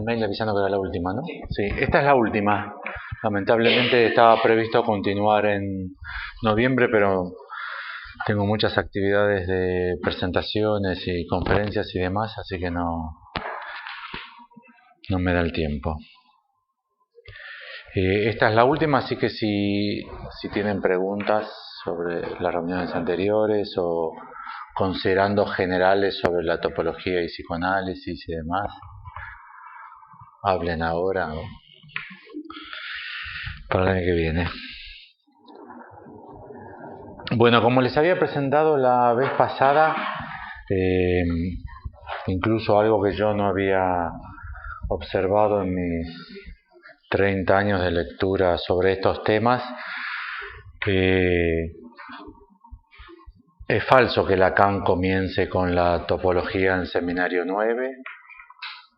mail avisando que era la última, ¿no? Sí, esta es la última. Lamentablemente estaba previsto continuar en noviembre, pero tengo muchas actividades de presentaciones y conferencias y demás, así que no me da el tiempo. Esta es la última, así que si tienen preguntas sobre las reuniones anteriores o considerando generales sobre la topología y psicoanálisis y demás, hablen ahora o para el año que viene. Bueno, como les había presentado la vez pasada, incluso algo que yo no había observado en mis 30 años de lectura sobre estos temas, es falso que Lacan comience con la topología en Seminario 9,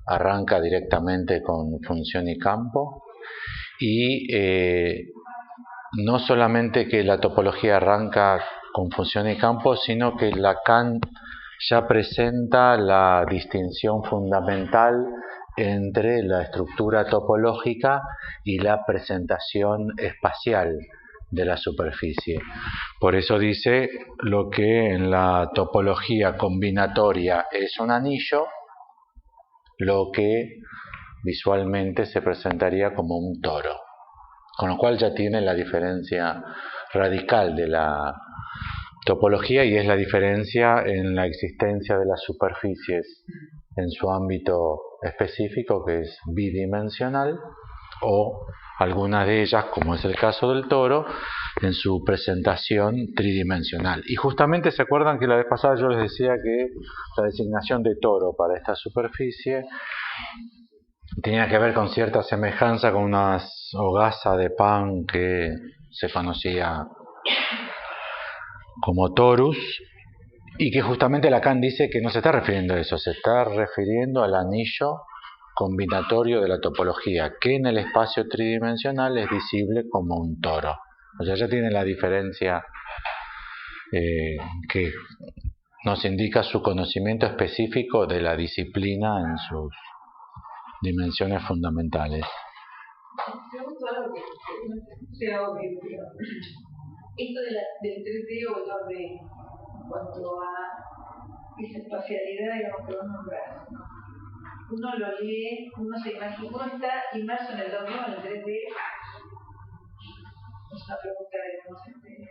arranca directamente con función y campo, y no solamente que la topología arranca con función y campo, sino que Lacan ya presenta la distinción fundamental entre la estructura topológica y la presentación espacial de la superficie. Por eso dice lo que en la topología combinatoria es un anillo, lo que visualmente se presentaría como un toro. Con lo cual ya tiene la diferencia radical de la topología, y es la diferencia en la existencia de las superficies en su ámbito específico, que es bidimensional, o algunas de ellas, como es el caso del toro, en su presentación tridimensional. Y justamente se acuerdan que la vez pasada yo les decía que la designación de toro para esta superficie tenía que ver con cierta semejanza con una hogaza de pan que se conocía como torus, y que justamente Lacan dice que no se está refiriendo a eso, se está refiriendo al anillo combinatorio de la topología, que en el espacio tridimensional es visible como un toro. O sea, ya tiene la diferencia que nos indica su conocimiento específico de la disciplina en sus dimensiones fundamentales. Pregunto algo que sea obvio, pero esto del 3D o el 2D, en cuanto a esa espacialidad, digamos, que vos nombrás, ¿no? Uno lo lee, uno se imagina, uno está inmerso en el 2D o en el 3D. Es una pregunta de cómo se entiende.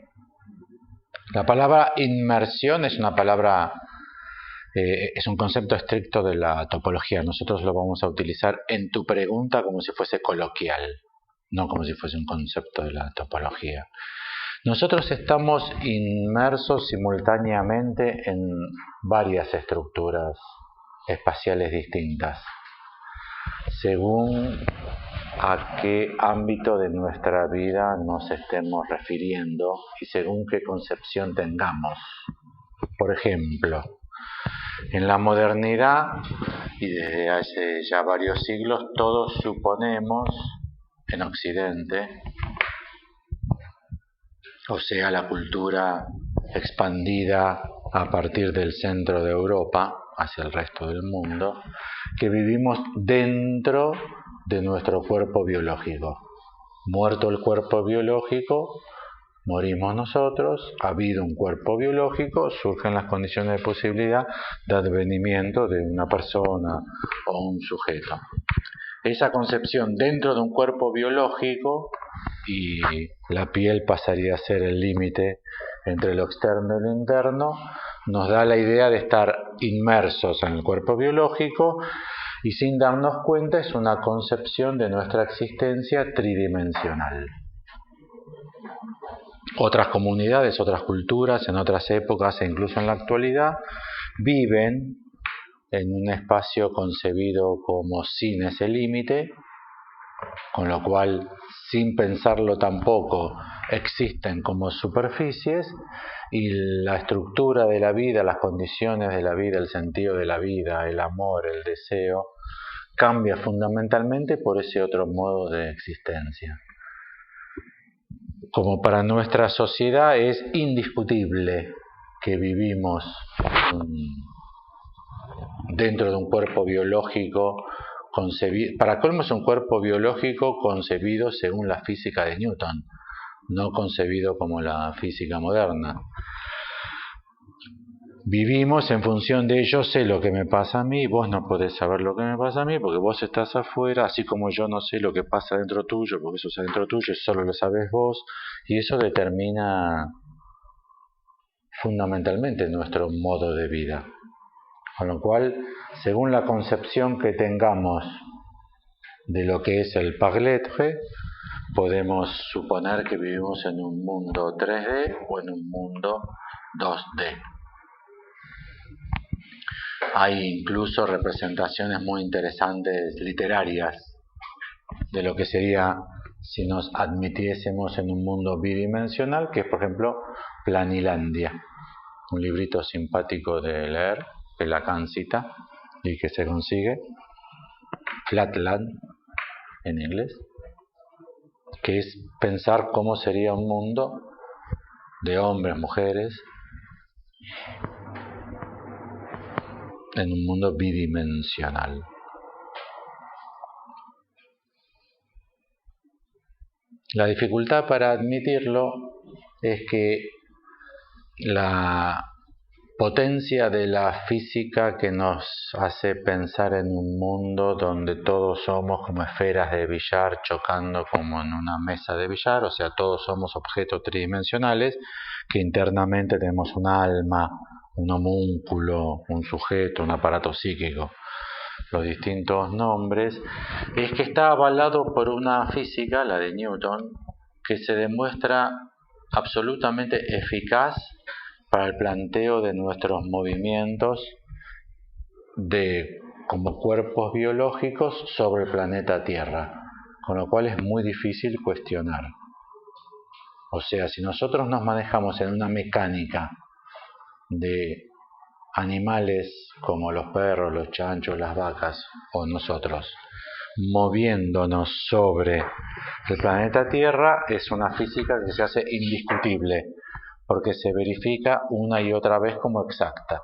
La palabra inmersión es una palabra, es un concepto estricto de la topología. Nosotros lo vamos a utilizar en tu pregunta como si fuese coloquial, no como si fuese un concepto de la topología. Nosotros estamos inmersos simultáneamente en varias estructuras espaciales distintas, según a qué ámbito de nuestra vida nos estemos refiriendo y según qué concepción tengamos. Por ejemplo, en la modernidad y desde hace ya varios siglos, todos suponemos en Occidente, o sea, la cultura expandida a partir del centro de Europa hacia el resto del mundo, que vivimos dentro de nuestro cuerpo biológico. Muerto el cuerpo biológico, morimos nosotros. Ha habido un cuerpo biológico, surgen las condiciones de posibilidad de advenimiento de una persona o un sujeto. Esa concepción dentro de un cuerpo biológico, y la piel pasaría a ser el límite entre lo externo y lo interno, nos da la idea de estar inmersos en el cuerpo biológico, y sin darnos cuenta es una concepción de nuestra existencia tridimensional. Otras comunidades, otras culturas, en otras épocas e incluso en la actualidad, viven en un espacio concebido como sin ese límite, con lo cual, sin pensarlo tampoco, existen como superficies, y la estructura de la vida, las condiciones de la vida, el sentido de la vida, el amor, el deseo, cambia fundamentalmente por ese otro modo de existencia. Como para nuestra sociedad es indiscutible que vivimos dentro de un cuerpo biológico para colmo es un cuerpo biológico concebido según la física de Newton, no concebido como la física moderna. Vivimos en función de yo sé lo que me pasa a mí, vos no podés saber lo que me pasa a mí porque vos estás afuera, así como yo no sé lo que pasa dentro tuyo porque eso está dentro tuyo, solo lo sabés vos, y eso determina fundamentalmente nuestro modo de vida. Con lo cual, según la concepción que tengamos de lo que es el Parletre, podemos suponer que vivimos en un mundo 3D o en un mundo 2D. Hay incluso representaciones muy interesantes literarias de lo que sería si nos admitiésemos en un mundo bidimensional, que es, por ejemplo, Planilandia, un librito simpático de leer, que Lacan cita y que se consigue, Flatland en inglés, que es pensar cómo sería un mundo de hombres, mujeres, en un mundo bidimensional. La dificultad para admitirlo es que la potencia de la física que nos hace pensar en un mundo donde todos somos como esferas de billar chocando como en una mesa de billar, o sea, todos somos objetos tridimensionales, que internamente tenemos un alma, un homúnculo, un sujeto, un aparato psíquico, los distintos nombres, es que está avalado por una física, la de Newton, que se demuestra absolutamente eficaz para el planteo de nuestros movimientos como cuerpos biológicos sobre el planeta Tierra, con lo cual es muy difícil cuestionar. O sea, si nosotros nos manejamos en una mecánica de animales como los perros, los chanchos, las vacas o nosotros, moviéndonos sobre el planeta Tierra, es una física que se hace indiscutible, porque se verifica una y otra vez como exacta.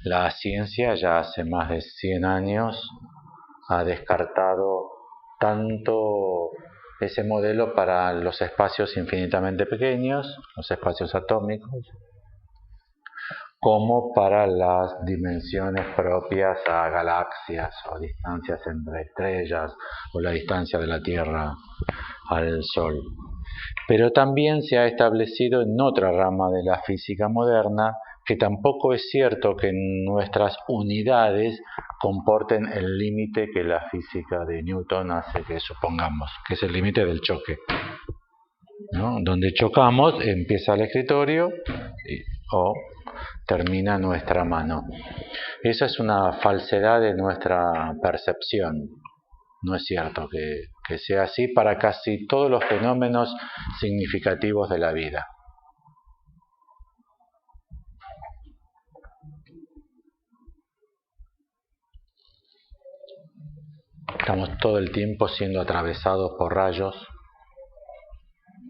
La ciencia ya hace más de 100 años ha descartado tanto ese modelo para los espacios infinitamente pequeños, los espacios atómicos, como para las dimensiones propias a galaxias o distancias entre estrellas o la distancia de la Tierra al Sol. Pero también se ha establecido en otra rama de la física moderna que tampoco es cierto que nuestras unidades comporten el límite que la física de Newton hace que supongamos, que es el límite del choque, ¿no? Donde chocamos empieza el escritorio o termina nuestra mano. Esa es una falsedad de nuestra percepción. No es cierto que sea así para casi todos los fenómenos significativos de la vida. Estamos todo el tiempo siendo atravesados por rayos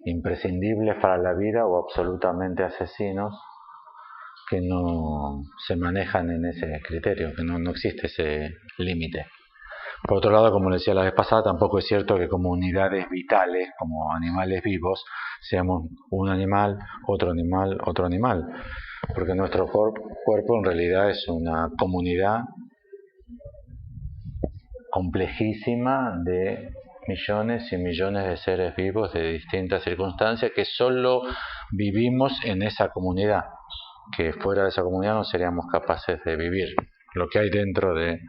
imprescindibles para la vida o absolutamente asesinos que no se manejan en ese criterio, que no existe ese límite. Por otro lado, como decía la vez pasada, tampoco es cierto que como unidades vitales, como animales vivos, seamos un animal, otro animal, otro animal, porque nuestro cuerpo en realidad es una comunidad complejísima de millones y millones de seres vivos de distintas circunstancias que solo vivimos en esa comunidad, que fuera de esa comunidad no seríamos capaces de vivir lo que hay dentro de...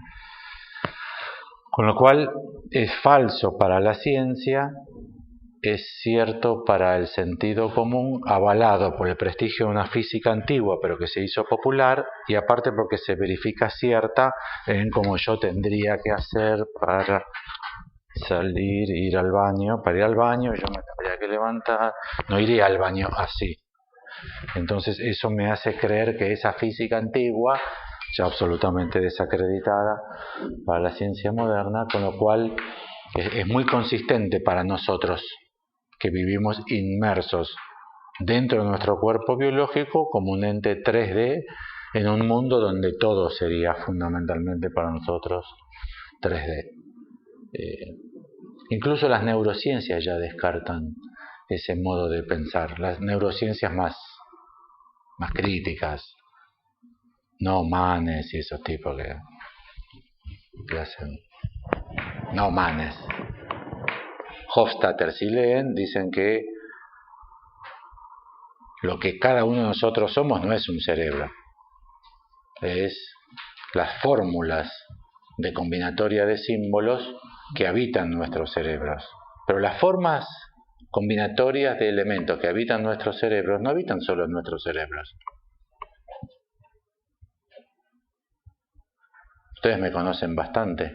Con lo cual es falso para la ciencia, es cierto para el sentido común, avalado por el prestigio de una física antigua pero que se hizo popular, y aparte porque se verifica cierta en cómo yo tendría que hacer para salir, ir al baño. Para ir al baño yo me tendría que levantar, no iría al baño así. Entonces eso me hace creer que esa física antigua, ya absolutamente desacreditada para la ciencia moderna, con lo cual es muy consistente para nosotros que vivimos inmersos dentro de nuestro cuerpo biológico como un ente 3D en un mundo donde todo sería fundamentalmente para nosotros 3D. Incluso las neurociencias ya descartan ese modo de pensar, las neurociencias más críticas, no Manes y esos tipos que hacen. No Manes. Hofstadter, si leen, dicen que lo que cada uno de nosotros somos no es un cerebro, es las fórmulas de combinatoria de símbolos que habitan nuestros cerebros. Pero las formas combinatorias de elementos que habitan nuestros cerebros no habitan solo en nuestros cerebros. Ustedes me conocen bastante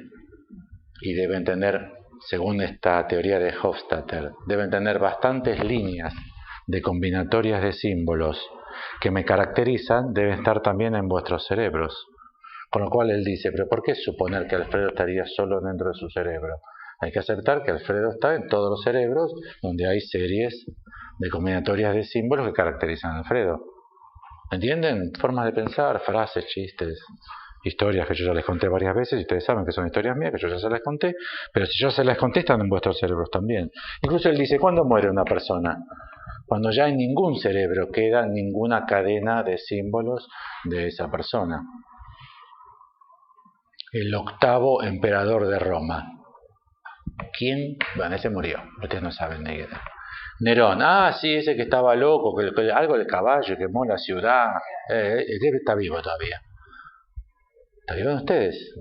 y deben tener, según esta teoría de Hofstadter, deben tener bastantes líneas de combinatorias de símbolos que me caracterizan, deben estar también en vuestros cerebros. Con lo cual él dice, pero ¿por qué suponer que Alfredo estaría solo dentro de su cerebro? Hay que aceptar que Alfredo está en todos los cerebros donde hay series de combinatorias de símbolos que caracterizan a Alfredo. ¿Entienden? Formas de pensar, frases, chistes, historias que yo ya les conté varias veces y ustedes saben que son historias mías, que yo ya se las conté, pero si yo se las conté están en vuestros cerebros también. Incluso él dice, ¿cuándo muere una persona? Cuando ya en ningún cerebro queda ninguna cadena de símbolos de esa persona. El octavo emperador de Roma. ¿Quién? Bueno, ese murió. Ustedes no saben de qué era. Nerón. Ah, sí, ese que estaba loco, que algo del caballo, quemó la ciudad. Está vivo todavía. ¿Está vivo en ustedes?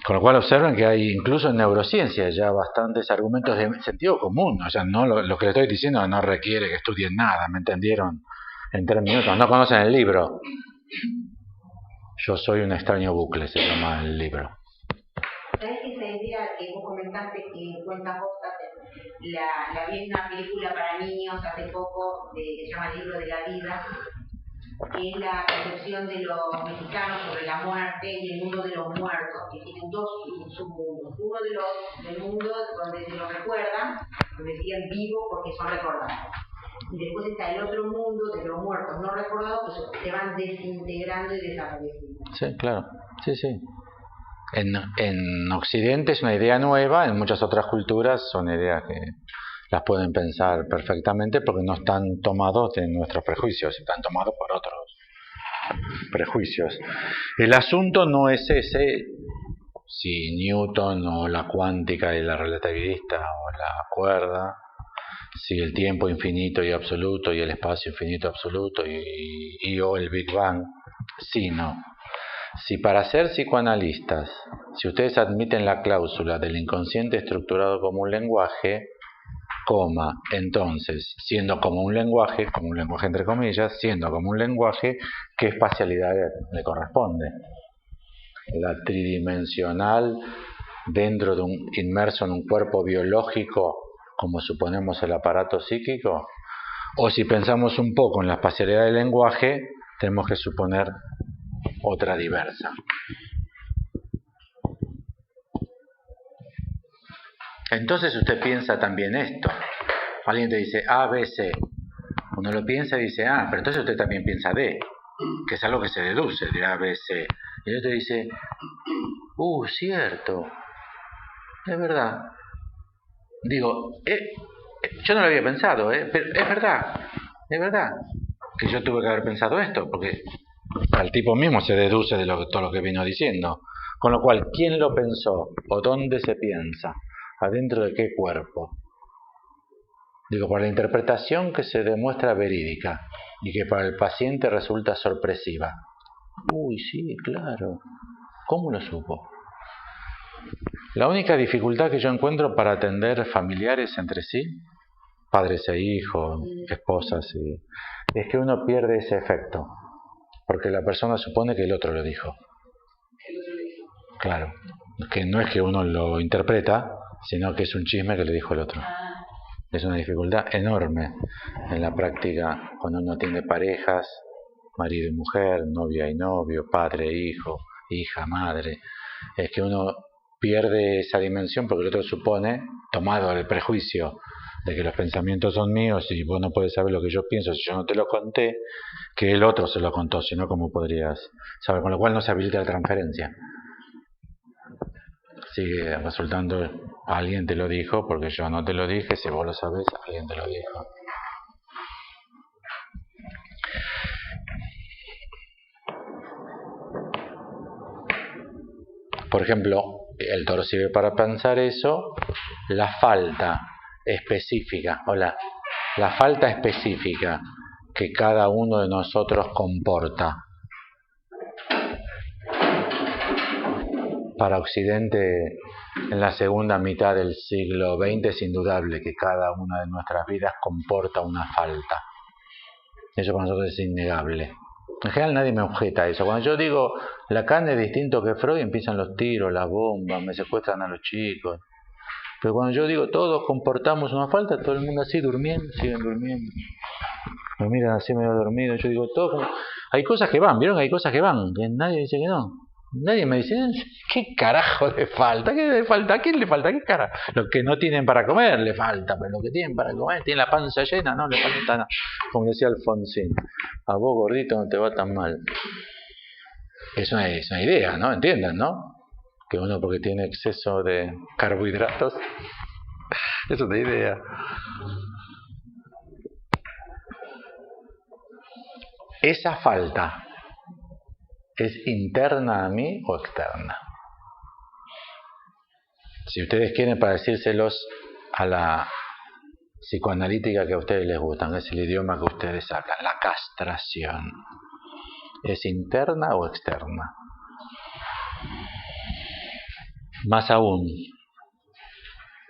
Con lo cual observen que hay incluso en neurociencia ya bastantes argumentos de sentido común. O sea, no lo que les estoy diciendo no requiere que estudien nada, ¿me entendieron? En 3 minutos. No conocen el libro. Yo soy un extraño bucle, se llama el libro. ¿Sabes que esa idea que vos comentaste que cuenta Hofstadter, la vi en una película para niños hace poco, que se llama El libro de la vida, que es la concepción de los mexicanos sobre la muerte y el mundo de los muertos, que tienen dos submundos. Uno del mundo donde se los recuerdan, donde siguen vivos porque son recordados. Y después está el otro mundo de los muertos no recordados que se van desintegrando y desapareciendo. Sí, claro. Sí, sí. En Occidente es una idea nueva, en muchas otras culturas son ideas que las pueden pensar perfectamente porque no están tomados de nuestros prejuicios, están tomados por otros prejuicios. El asunto no es ese, si Newton o la cuántica y la relativista o la cuerda, si el tiempo infinito y absoluto y el espacio infinito absoluto y o el Big Bang, sino si para ser psicoanalistas, si ustedes admiten la cláusula del inconsciente estructurado como un lenguaje, entonces, siendo como un lenguaje entre comillas, siendo como un lenguaje, ¿qué espacialidad le corresponde? La tridimensional dentro de inmerso en un cuerpo biológico, como suponemos el aparato psíquico, o si pensamos un poco en la espacialidad del lenguaje, tenemos que suponer otra diversa. Entonces usted piensa también esto. Alguien te dice A, B, C. Uno lo piensa y dice pero entonces usted también piensa D, que es algo que se deduce de A, B, C. Y el otro dice, cierto, es verdad. Digo, yo no lo había pensado, pero es verdad que yo tuve que haber pensado esto, porque al tipo mismo se deduce de todo lo que vino diciendo. Con lo cual, ¿quién lo pensó? ¿O dónde se piensa? ¿Adentro de qué cuerpo? Digo, por la interpretación que se demuestra verídica y que para el paciente resulta sorpresiva. Sí, claro. ¿Cómo lo supo? La única dificultad que yo encuentro para atender familiares entre sí, padres e hijos, esposas, es que uno pierde ese efecto. Porque la persona supone que el otro lo dijo. Claro, que no es que uno lo interpreta, sino que es un chisme que le dijo el otro. Es una dificultad enorme en la práctica cuando uno tiene parejas, marido y mujer, novia y novio, padre e hijo, hija, madre. Es que uno pierde esa dimensión porque el otro supone, tomado el prejuicio de que los pensamientos son míos y vos no podés saber lo que yo pienso si yo no te lo conté, que el otro se lo contó, si no, ¿cómo podrías saber? Con lo cual no se habilita la transferencia. Sigue resultando, alguien te lo dijo porque yo no te lo dije, si vos lo sabés, alguien te lo dijo. Por ejemplo, el toro sirve para pensar eso, la falta específica, la falta específica que cada uno de nosotros comporta. Para Occidente, en la segunda mitad del siglo XX, es indudable que cada una de nuestras vidas comporta una falta. Eso para nosotros es innegable. En general nadie me objeta eso. Cuando yo digo Lacan es distinto que Freud, empiezan los tiros, las bombas, me secuestran a los chicos. Pero cuando yo digo todos comportamos una falta, todo el mundo así durmiendo, siguen durmiendo. Me miran así medio dormido. Yo digo, todo. Hay cosas que van, ¿vieron? Hay cosas que van, que nadie dice que no. Nadie me dice, ¿qué carajo le falta? ¿Qué le falta? ¿A quién le falta? ¿Qué carajo? Lo que no tienen para comer le falta, pero lo que tienen para comer, tienen la panza llena, no le falta nada. Como decía Alfonsín, a vos gordito no te va tan mal. Es una idea, ¿no? Entiendan, ¿no? Que uno porque tiene exceso de carbohidratos, es una idea. Esa falta, ¿es interna a mí o externa? Si ustedes quieren, para decírselos a la psicoanalítica que a ustedes les gustan, es el idioma que ustedes sacan, la castración. ¿Es interna o externa? Más aún,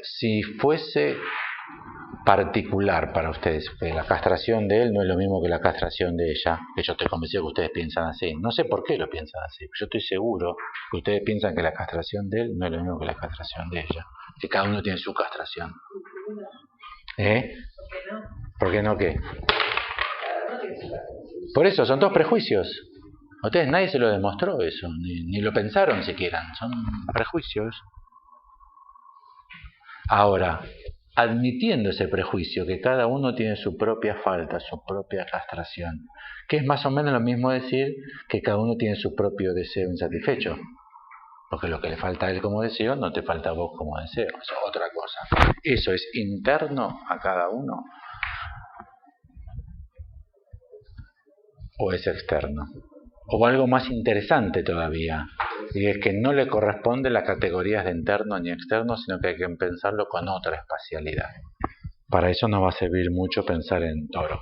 si fuese particular para ustedes, que la castración de él no es lo mismo que la castración de ella, que yo estoy convencido que ustedes piensan así, no sé por qué lo piensan así, yo estoy seguro que ustedes piensan que la castración de él no es lo mismo que la castración de ella, que cada uno tiene su castración. ¿Por qué no qué? Por eso, son todos prejuicios. A ustedes nadie se lo demostró eso, ni lo pensaron siquiera, son prejuicios. Ahora, admitiendo ese prejuicio, que cada uno tiene su propia falta, su propia castración, que es más o menos lo mismo decir que cada uno tiene su propio deseo insatisfecho, porque lo que le falta a él como deseo no te falta a vos como deseo, es otra cosa. Eso es interno a cada uno o es externo, o algo más interesante todavía, y es que no le corresponde las categorías de interno ni externo, sino que hay que pensarlo con otra espacialidad. Para eso nos va a servir mucho pensar en Toro.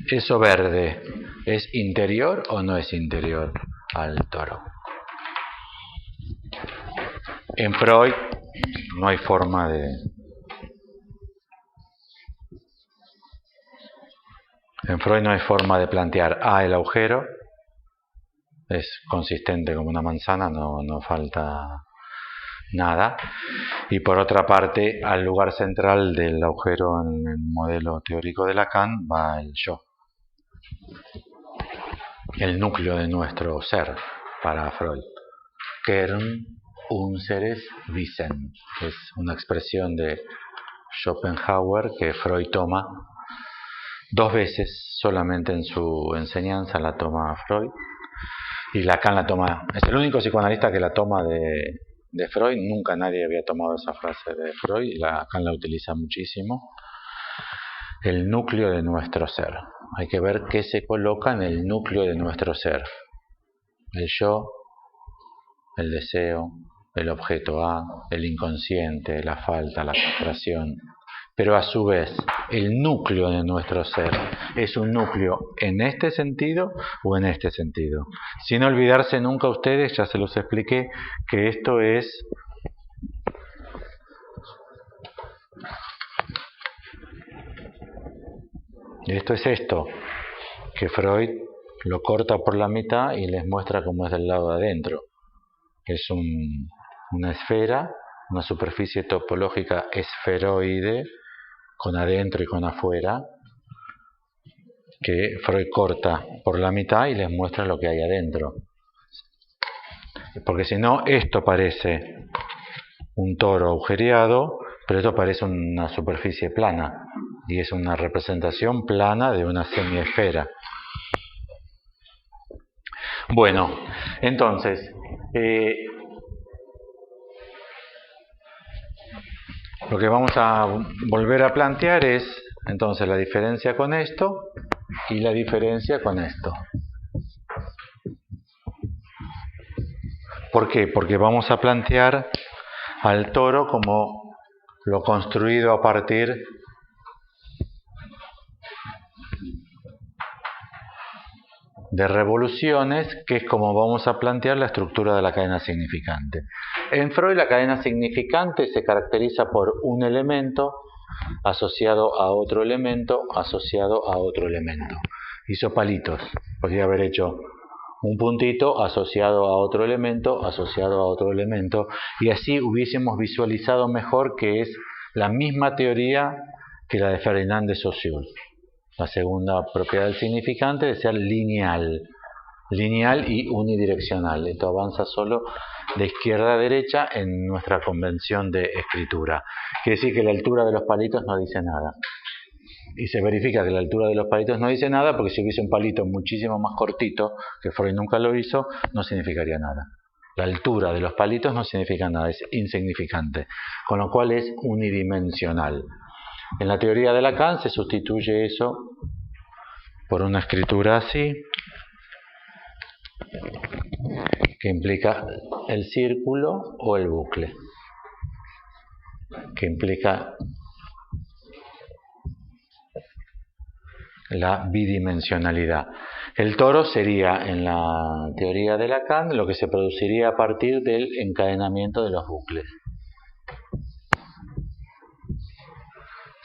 ¿Eso verde es interior o no es interior al Toro? En Freud no hay forma de... En Freud no hay forma de plantear el agujero es consistente como una manzana, no falta nada. Y por otra parte, al lugar central del agujero en el modelo teórico de Lacan va el yo, el núcleo de nuestro ser para Freud. Kern unseres Wesen, que es una expresión de Schopenhauer que Freud toma 2 veces solamente en su enseñanza, la toma Freud, y Lacan la toma, es el único psicoanalista que la toma de Freud, nunca nadie había tomado esa frase de Freud, y Lacan la utiliza muchísimo. El núcleo de nuestro ser, hay que ver qué se coloca en el núcleo de nuestro ser, el yo, el deseo, el objeto A, el inconsciente, la falta, la castración. Pero a su vez, el núcleo de nuestro ser es un núcleo en este sentido o en este sentido. Sin olvidarse nunca ustedes, ya se los expliqué, que esto es esto, que Freud lo corta por la mitad y les muestra cómo es del lado de adentro. Es una esfera una superficie topológica esferoide, con adentro y con afuera, que Freud corta por la mitad y les muestra lo que hay adentro. Porque si no, esto parece un toro agujereado, pero esto parece una superficie plana, y es una representación plana de una semiesfera. Bueno, entonces, lo que vamos a volver a plantear es entonces la diferencia con esto y la diferencia con esto. ¿Por qué? Porque vamos a plantear al toro como lo construido a partir de revoluciones, que es como vamos a plantear la estructura de la cadena significante. En Freud la cadena significante se caracteriza por un elemento asociado a otro elemento, asociado a otro elemento. Hizo palitos, podría haber hecho un puntito asociado a otro elemento, asociado a otro elemento, y así hubiésemos visualizado mejor que es la misma teoría que la de Ferdinand de Saussure. La segunda propiedad del significante de ser lineal y unidireccional. Esto avanza solo de izquierda a derecha en nuestra convención de escritura. Quiere decir que la altura de los palitos no dice nada. Y se verifica que la altura de los palitos no dice nada, porque si hubiese un palito muchísimo más cortito, que Freud nunca lo hizo, no significaría nada. La altura de los palitos no significa nada, es insignificante, con lo cual es unidimensional. En la teoría de Lacan se sustituye eso por una escritura así, que implica el círculo o el bucle, que implica la bidimensionalidad. El toro sería, en la teoría de Lacan, lo que se produciría a partir del encadenamiento de los bucles.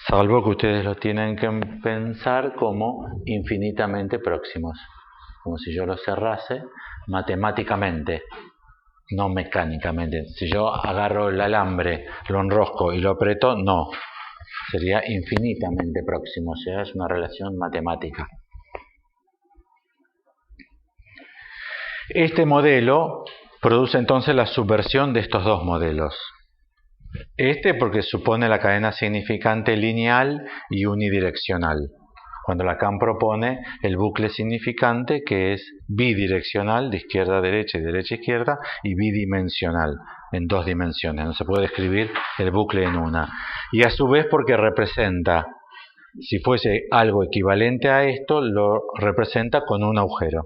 Salvo que ustedes lo tienen que pensar como infinitamente próximos, como si yo lo cerrase matemáticamente, no mecánicamente. Si yo agarro el alambre, lo enrosco y lo aprieto, no, sería infinitamente próximo, o sea, es una relación matemática. Este modelo produce entonces la subversión de estos dos modelos. Este porque supone la cadena significante lineal y unidireccional, cuando Lacan propone el bucle significante, que es bidireccional, de izquierda a derecha y derecha a izquierda, y bidimensional, en dos dimensiones. No se puede escribir el bucle en una. Y a su vez porque representa, si fuese algo equivalente a esto, lo representa con un agujero.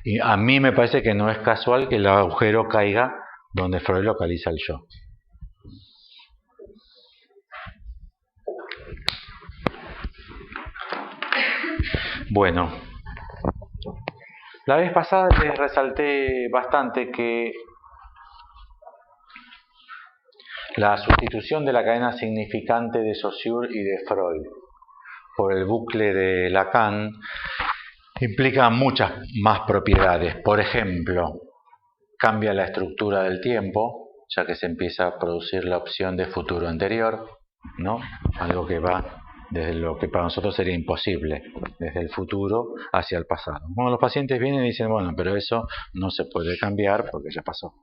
Y a mí me parece que no es casual que el agujero caiga donde Freud localiza el yo. Bueno, la vez pasada les resalté bastante que la sustitución de la cadena significante de Saussure y de Freud por el bucle de Lacan implica muchas más propiedades. Por ejemplo, cambia la estructura del tiempo, ya que se empieza a producir la opción de futuro anterior, ¿no? Algo que va desde lo que para nosotros sería imposible, desde el futuro hacia el pasado. Bueno, los pacientes vienen y dicen, bueno, pero eso no se puede cambiar porque ya pasó.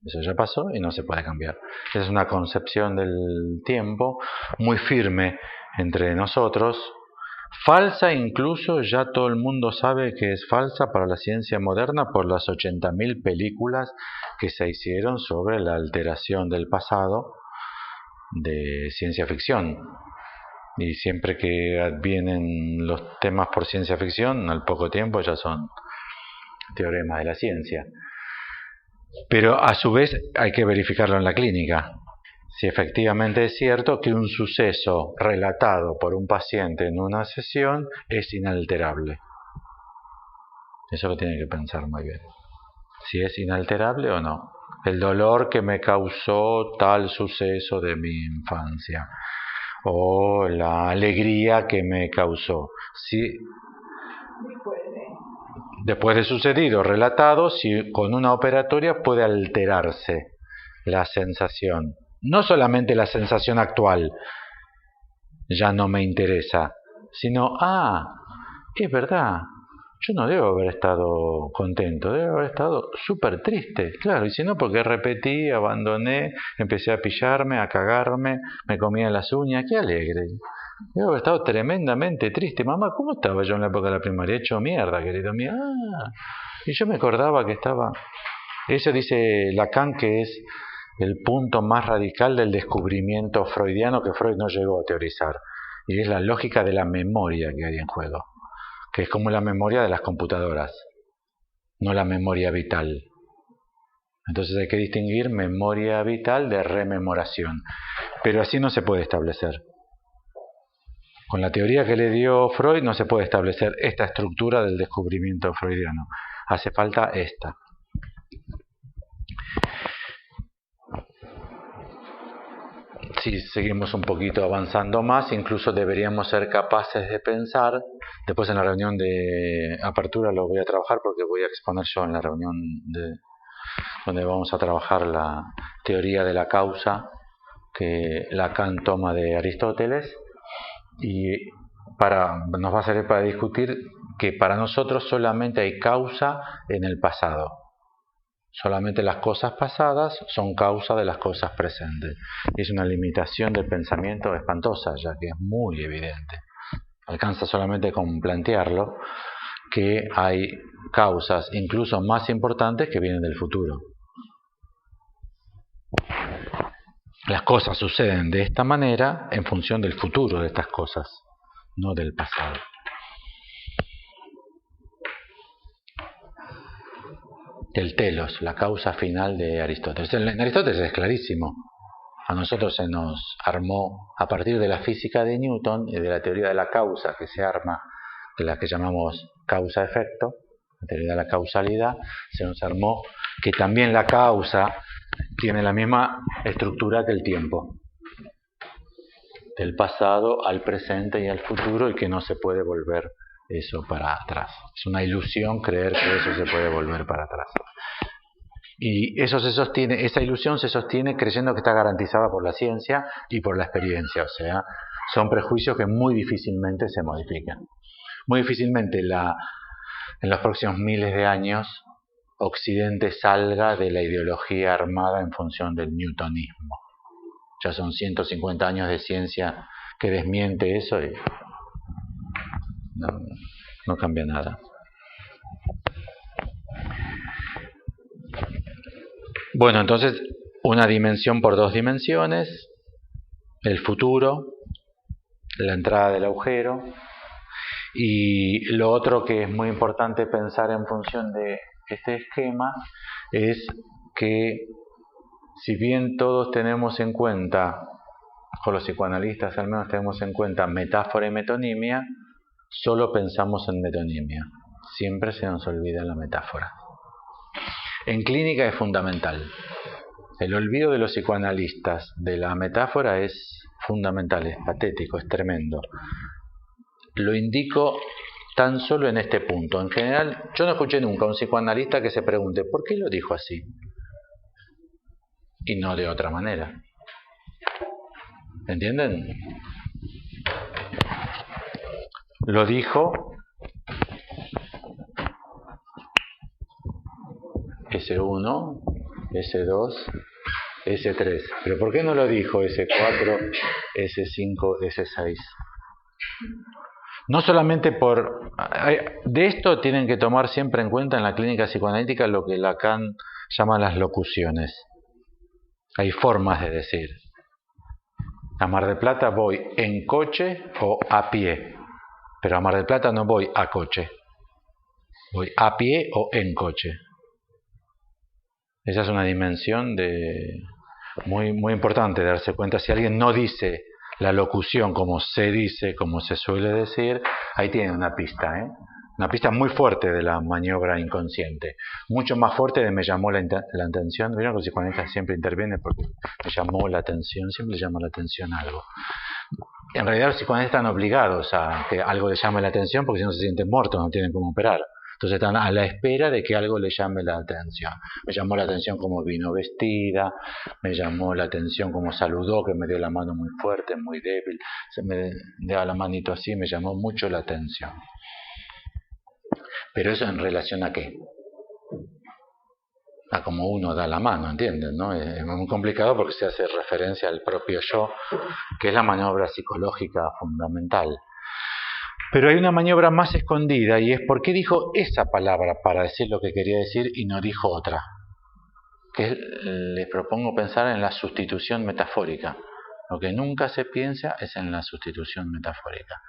Eso ya pasó y no se puede cambiar. Es una concepción del tiempo muy firme entre nosotros, falsa incluso, ya todo el mundo sabe que es falsa para la ciencia moderna por las 80.000 películas que se hicieron sobre la alteración del pasado de ciencia ficción. Y siempre que vienen los temas por ciencia ficción, al poco tiempo ya son teoremas de la ciencia. Pero a su vez hay que verificarlo en la clínica. Si efectivamente es cierto que un suceso relatado por un paciente en una sesión es inalterable. Eso lo tiene que pensar muy bien. Si es inalterable o no. El dolor que me causó tal suceso de mi infancia. O la alegría que me causó. Si después de sucedido, relatado, si con una operatoria puede alterarse la sensación. No solamente la sensación actual ya no me interesa, sino, es verdad, yo no debo haber estado contento, debo haber estado súper triste, claro, y si no, porque repetí, abandoné, empecé a pillarme, a cagarme, me comía las uñas, qué alegre. Debo haber estado tremendamente triste. Mamá, ¿cómo estaba yo en la época de la primaria? Hecho mierda, querido mío. Y yo me acordaba que estaba... Eso dice Lacan, que es el punto más radical del descubrimiento freudiano que Freud no llegó a teorizar. Y es la lógica de la memoria que hay en juego, que es como la memoria de las computadoras, no la memoria vital. Entonces hay que distinguir memoria vital de rememoración. Pero así no se puede establecer. Con la teoría que le dio Freud no se puede establecer esta estructura del descubrimiento freudiano. Hace falta esta. Si seguimos un poquito avanzando más, incluso deberíamos ser capaces de pensar, después en la reunión de apertura lo voy a trabajar porque voy a exponer yo en la reunión donde vamos a trabajar la teoría de la causa que Lacan toma de Aristóteles, y nos va a servir para discutir que para nosotros solamente hay causa en el pasado. Solamente las cosas pasadas son causa de las cosas presentes. Y es una limitación del pensamiento espantosa, ya que es muy evidente. Alcanza solamente con plantearlo que hay causas incluso más importantes que vienen del futuro. Las cosas suceden de esta manera en función del futuro de estas cosas, no del pasado. El telos, la causa final de Aristóteles. En Aristóteles es clarísimo. A nosotros se nos armó, a partir de la física de Newton y de la teoría de la causa que se arma, de la que llamamos causa-efecto, la teoría de la causalidad, se nos armó que también la causa tiene la misma estructura que el tiempo, del pasado al presente y al futuro, y que no se puede volver eso para atrás. Es una ilusión creer que eso se puede volver para atrás. Y eso se sostiene, esa ilusión se sostiene creyendo que está garantizada por la ciencia y por la experiencia. O sea, son prejuicios que muy difícilmente se modifican. Muy difícilmente en los próximos miles de años Occidente salga de la ideología armada en función del newtonismo. Ya son 150 años de ciencia que desmiente eso y no cambia nada. Bueno, entonces una dimensión por dos dimensiones, el futuro, la entrada del agujero, y lo otro que es muy importante pensar en función de este esquema es que si bien todos tenemos en cuenta, o los psicoanalistas al menos tenemos en cuenta metáfora y metonimia, solo pensamos en metonimia. Siempre se nos olvida la metáfora. En clínica es fundamental. El olvido de los psicoanalistas de la metáfora es fundamental, es patético, es tremendo. Lo indico tan solo en este punto. En general, yo no escuché nunca a un psicoanalista que se pregunte ¿por qué lo dijo así? Y no de otra manera. ¿Entienden? Lo dijo S1, S2, S3. ¿Pero por qué no lo dijo S4, S5, S6? No solamente por... De esto tienen que tomar siempre en cuenta en la clínica psicoanalítica lo que Lacan llama las locuciones. Hay formas de decir. A Mar del Plata voy en coche o a pie. Pero a Mar del Plata no voy a coche. Voy a pie o en coche. Esa es una dimensión muy, muy importante de darse cuenta. Si alguien no dice la locución como se dice, como se suele decir, ahí tiene una pista, una pista muy fuerte de la maniobra inconsciente, mucho más fuerte de me llamó la atención. Vieron que el psicoanalista siempre interviene porque me llamó la atención, siempre llama la atención algo. En realidad los psicoanalistas están obligados a que algo les llame la atención porque si no se sienten muertos, no tienen cómo operar. Entonces están a la espera de que algo les llame la atención. Me llamó la atención cómo vino vestida, me llamó la atención cómo saludó, que me dio la mano muy fuerte, muy débil, se me daba la manito así, me llamó mucho la atención. Pero eso en relación a qué? A cómo uno da la mano, ¿entienden? ¿No? Es muy complicado porque se hace referencia al propio yo, que es la maniobra psicológica fundamental. Pero hay una maniobra más escondida, y es por qué dijo esa palabra para decir lo que quería decir y no dijo otra. Que les propongo pensar en la sustitución metafórica. Lo que nunca se piensa es en la sustitución metafórica.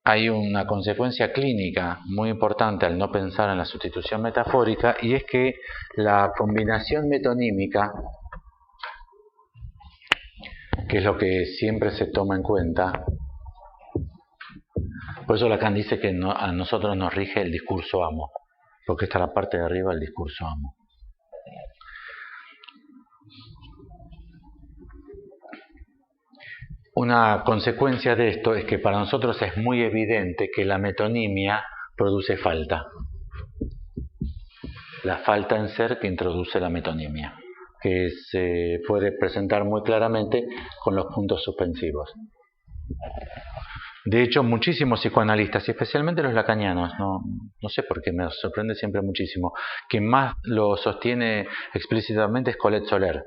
Hay una consecuencia clínica muy importante al no pensar en la sustitución metafórica, y es que la combinación metonímica, que es lo que siempre se toma en cuenta, por eso Lacan dice que a nosotros nos rige el discurso amo, porque está la parte de arriba del discurso amo. Una consecuencia de esto es que para nosotros es muy evidente que la metonimia produce falta. La falta en ser que introduce la metonimia, que se puede presentar muy claramente con los puntos suspensivos. De hecho, muchísimos psicoanalistas, y especialmente los lacanianos, no sé por qué, me sorprende siempre muchísimo, quien más lo sostiene explícitamente es Colette Soler.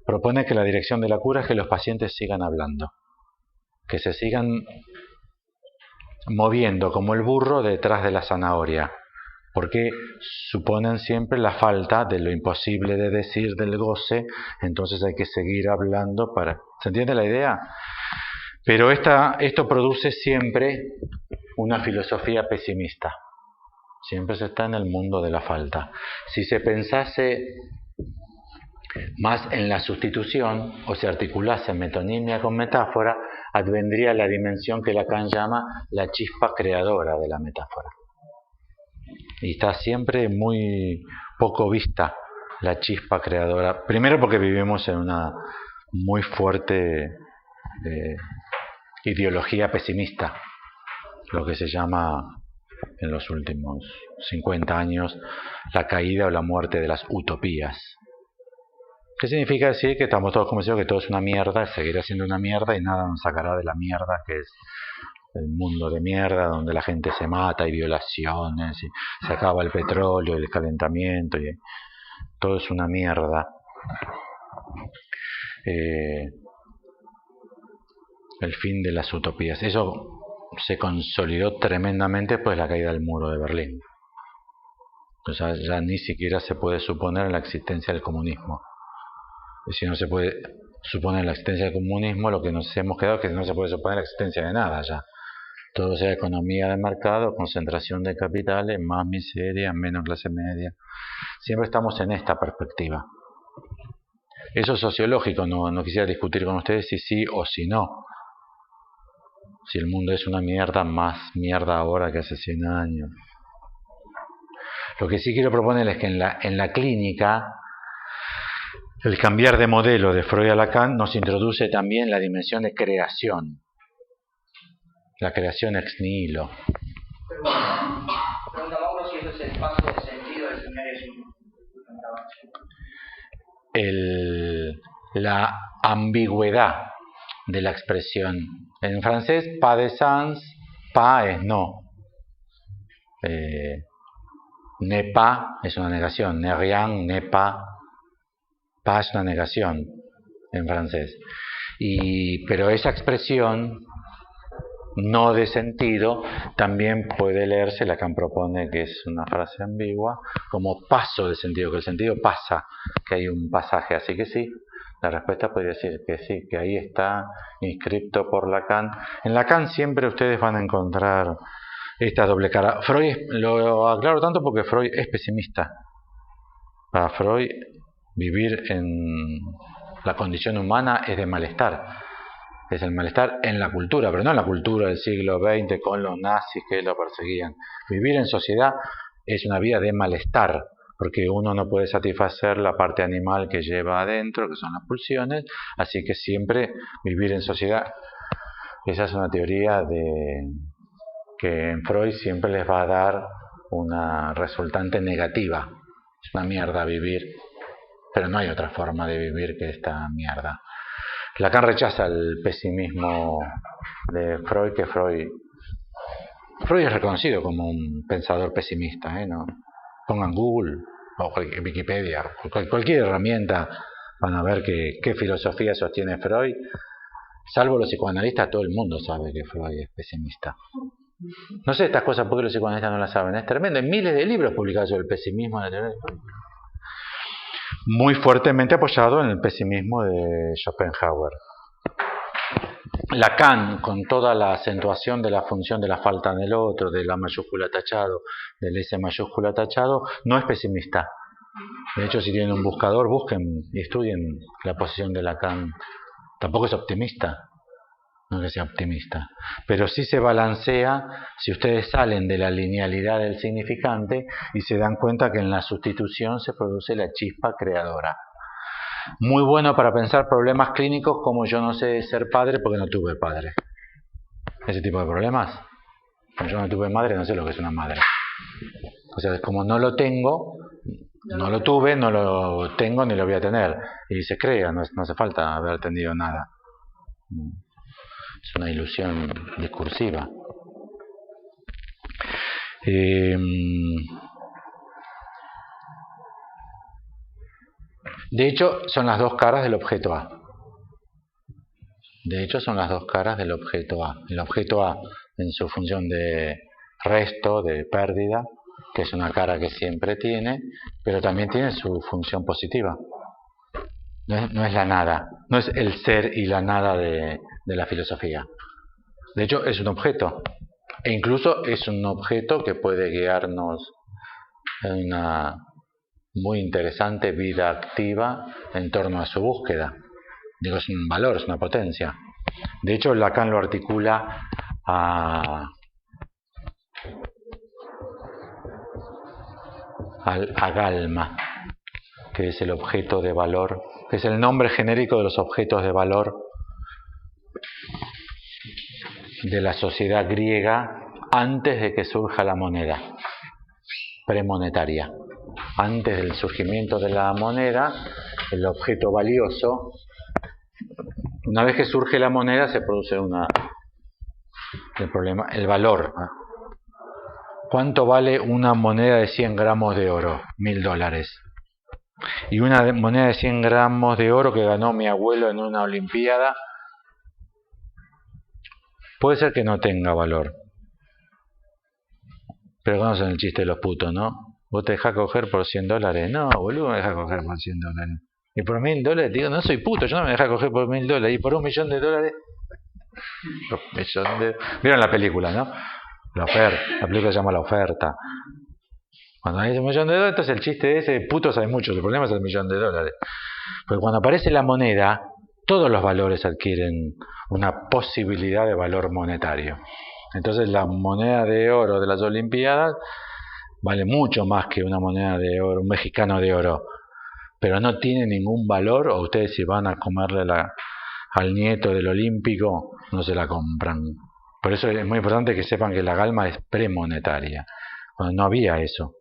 Propone que la dirección de la cura es que los pacientes sigan hablando, que se sigan moviendo como el burro detrás de la zanahoria, porque suponen siempre la falta de lo imposible de decir del goce, entonces hay que seguir hablando para... ¿Se entiende la idea? Pero esto produce siempre una filosofía pesimista. Siempre se está en el mundo de la falta. Si se pensase más en la sustitución, o se articulase metonimia con metáfora, advendría la dimensión que Lacan llama la chispa creadora de la metáfora. Y está siempre muy poco vista la chispa creadora. Primero porque vivimos en una muy fuerte ideología pesimista, lo que se llama en los últimos 50 años la caída o la muerte de las utopías. ¿Qué significa decir que estamos todos convencidos que todo es una mierda, seguirá siendo una mierda y nada nos sacará de la mierda que es el mundo de mierda donde la gente se mata, hay violaciones, y se acaba el petróleo, el calentamiento, y todo es una mierda? El fin de las utopías. Eso se consolidó tremendamente después de la caída del muro de Berlín. Entonces ya ni siquiera se puede suponer la existencia del comunismo. Y si no se puede suponer la existencia del comunismo, lo que nos hemos quedado es que no se puede suponer la existencia de nada ya. Todo sea economía de mercado, concentración de capitales, más miseria, menos clase media. Siempre estamos en esta perspectiva. Eso es sociológico, no quisiera discutir con ustedes si sí o si no. Si el mundo es una mierda, más mierda ahora que hace 100 años. Lo que sí quiero proponer es que en la clínica, el cambiar de modelo de Freud a Lacan nos introduce también la dimensión de creación. La creación ex nihilo. Pregunta Mauro si eso es el paso de sentido del seminario. La ambigüedad de la expresión. En francés, pas de sens, pas es no. Ne pas es una negación. Ne rien, ne pas. Pas es una negación en francés. Pero esa expresión no de sentido también puede leerse, Lacan propone que es una frase ambigua, como paso de sentido, que el sentido pasa, que hay un pasaje, así que sí, la respuesta podría decir que sí, que ahí está inscripto por Lacan. En Lacan siempre ustedes van a encontrar esta doble cara. Freud, lo aclaro tanto porque Freud es pesimista. Para Freud, vivir en la condición humana es de malestar. Es el malestar en la cultura, pero no en la cultura del siglo XX con los nazis que lo perseguían. Vivir en sociedad es una vida de malestar, porque uno no puede satisfacer la parte animal que lleva adentro, que son las pulsiones, así que siempre vivir en sociedad. Esa es una teoría que en Freud siempre les va a dar una resultante negativa. Es una mierda vivir, pero no hay otra forma de vivir que esta mierda. Lacan rechaza el pesimismo de Freud, que Freud es reconocido como un pensador pesimista, ¿no? Pongan Google o Wikipedia, cualquier herramienta, van a ver qué filosofía sostiene Freud. Salvo los psicoanalistas, todo el mundo sabe que Freud es pesimista. No sé estas cosas porque los psicoanalistas no las saben. Es tremendo. Hay miles de libros publicados sobre el pesimismo en la teoría de Freud. Muy fuertemente apoyado en el pesimismo de Schopenhauer. Lacan, con toda la acentuación de la función de la falta en el otro, de la mayúscula tachado, del S mayúscula tachado, no es pesimista. De hecho, si tienen un buscador, busquen y estudien la posición de Lacan. Tampoco es optimista, no es que sea optimista, pero sí se balancea si ustedes salen de la linealidad del significante y se dan cuenta que en la sustitución se produce la chispa creadora. Muy bueno para pensar problemas clínicos como yo no sé ser padre porque no tuve padre. Ese tipo de problemas. Como yo no tuve madre, no sé lo que es una madre. O sea, como no lo tengo, no lo tuve, no lo tengo ni lo voy a tener. Y se crea, no hace falta haber tenido nada. Es una ilusión discursiva. De hecho, son las dos caras del objeto A. De hecho, son las dos caras del objeto A. El objeto A en su función de resto, de pérdida, que es una cara que siempre tiene, pero también tiene su función positiva. No es la nada, no es el ser y la nada de la filosofía. De hecho, es un objeto. E incluso es un objeto que puede guiarnos en una muy interesante vida activa en torno a su búsqueda. Digo, es un valor, es una potencia. De hecho, Lacan lo articula a Galma, que es el objeto de valor, que es el nombre genérico de los objetos de valor de la sociedad griega antes de que surja la moneda premonetaria. Antes del surgimiento de la moneda, el objeto valioso, una vez que surge la moneda se produce el valor. ¿Cuánto vale una moneda de 100 gramos de oro? $1000. Y una moneda de 100 gramos de oro que ganó mi abuelo en una olimpiada, puede ser que no tenga valor. Pero conocen el chiste de los putos, ¿no? Vos te dejás coger por $100. No, boludo, me dejás coger por $100. Y por $1000, digo, no soy puto, yo no me dejás coger por $1000. Y por $1.000.000... ¿Vieron la película, no? La película se llama La Oferta. Cuando hay $1.000.000, entonces el chiste ese, putos hay muchos, el problema es el $1.000.000. Porque cuando aparece la moneda, todos los valores adquieren una posibilidad de valor monetario. Entonces la moneda de oro de las Olimpiadas vale mucho más que una moneda de oro, un mexicano de oro, pero no tiene ningún valor, o ustedes si van a comerle al nieto del olímpico, no se la compran. Por eso es muy importante que sepan que la Galma es premonetaria. Cuando no había eso,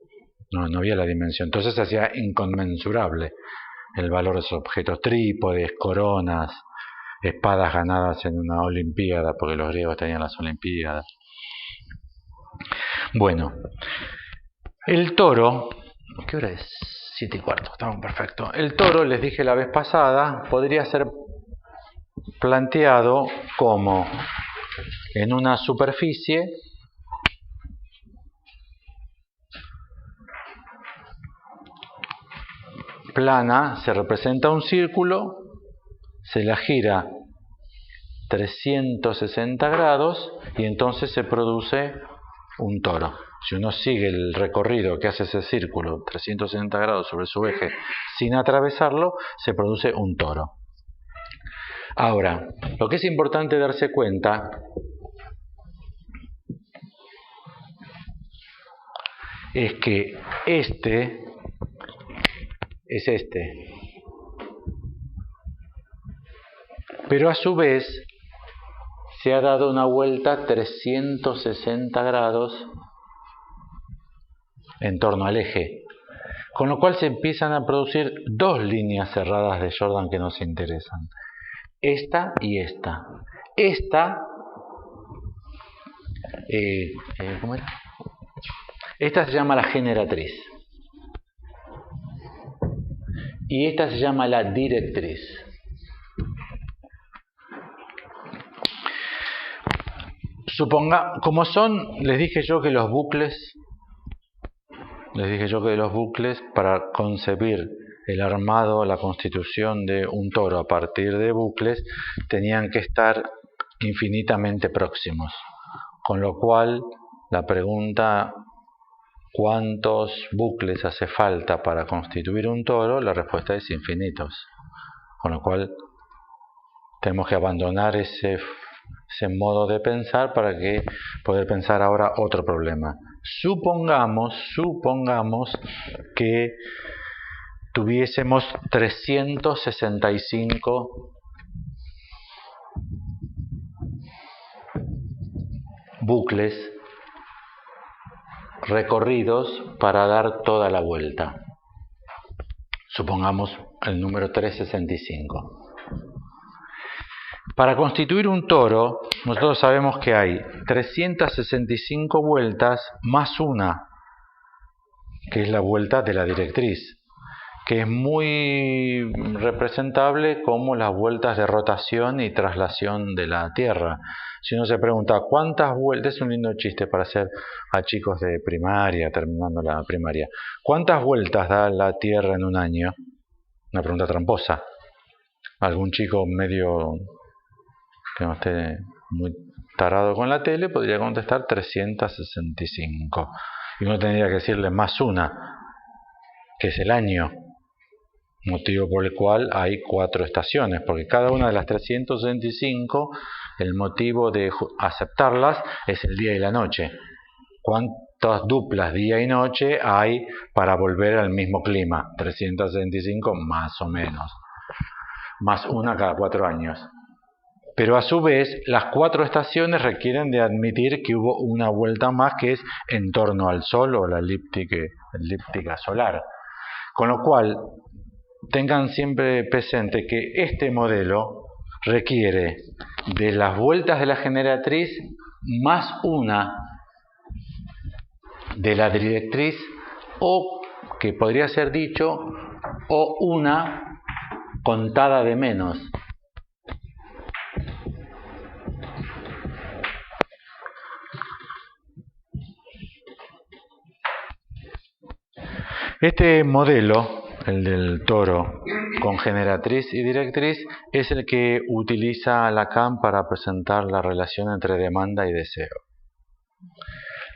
no había la dimensión, entonces se hacía inconmensurable el valor de esos objetos, trípodes, coronas, espadas ganadas en una olimpiada, porque los griegos tenían las olimpiadas. Bueno, el toro, ¿qué hora es? 7:15, estamos perfecto. El toro, les dije la vez pasada, podría ser planteado como en una superficie plana, se representa un círculo, se la gira 360 grados y entonces se produce un toro. Si uno sigue el recorrido que hace ese círculo 360 grados sobre su eje sin atravesarlo, se produce un toro. Ahora, lo que es importante darse cuenta es que este es este, pero a su vez se ha dado una vuelta 360 grados en torno al eje. Con lo cual se empiezan a producir dos líneas cerradas de Jordan que nos interesan. Esta y esta. Esta, ¿cómo era? Esta se llama la generatriz. Y esta se llama la directriz. Como son, les dije yo que los bucles, para concebir el armado, la constitución de un toro a partir de bucles, tenían que estar infinitamente próximos. Con lo cual, la pregunta ¿cuántos bucles hace falta para constituir un toro? La respuesta es infinitos. Con lo cual, tenemos que abandonar ese modo de pensar para poder pensar ahora otro problema. Supongamos que tuviésemos 365 bucles recorridos para dar toda la vuelta. Supongamos el número 365. Para constituir un toro, nosotros sabemos que hay 365 vueltas más una, que es la vuelta de la directriz, que es muy representable como las vueltas de rotación y traslación de la Tierra. Si uno se pregunta cuántas vueltas, es un lindo chiste para hacer a chicos de primaria, terminando la primaria. ¿Cuántas vueltas da la Tierra en un año? Una pregunta tramposa. Algún chico medio que no esté muy tarado con la tele podría contestar 365. Y uno tendría que decirle más una, que es el año. Motivo por el cual hay 4 estaciones, porque cada una de las 365, el motivo de aceptarlas es el día y la noche. ¿Cuántas duplas día y noche hay para volver al mismo clima? 365 más o menos. Más una cada 4 años. Pero a su vez, las 4 estaciones requieren de admitir que hubo una vuelta más que es en torno al Sol o la elíptica solar. Con lo cual, tengan siempre presente que este modelo requiere de las vueltas de la generatriz más una de la directriz, o que podría ser dicho, o una contada de menos. Este modelo, el del toro con generatriz y directriz, es el que utiliza Lacan para presentar la relación entre demanda y deseo.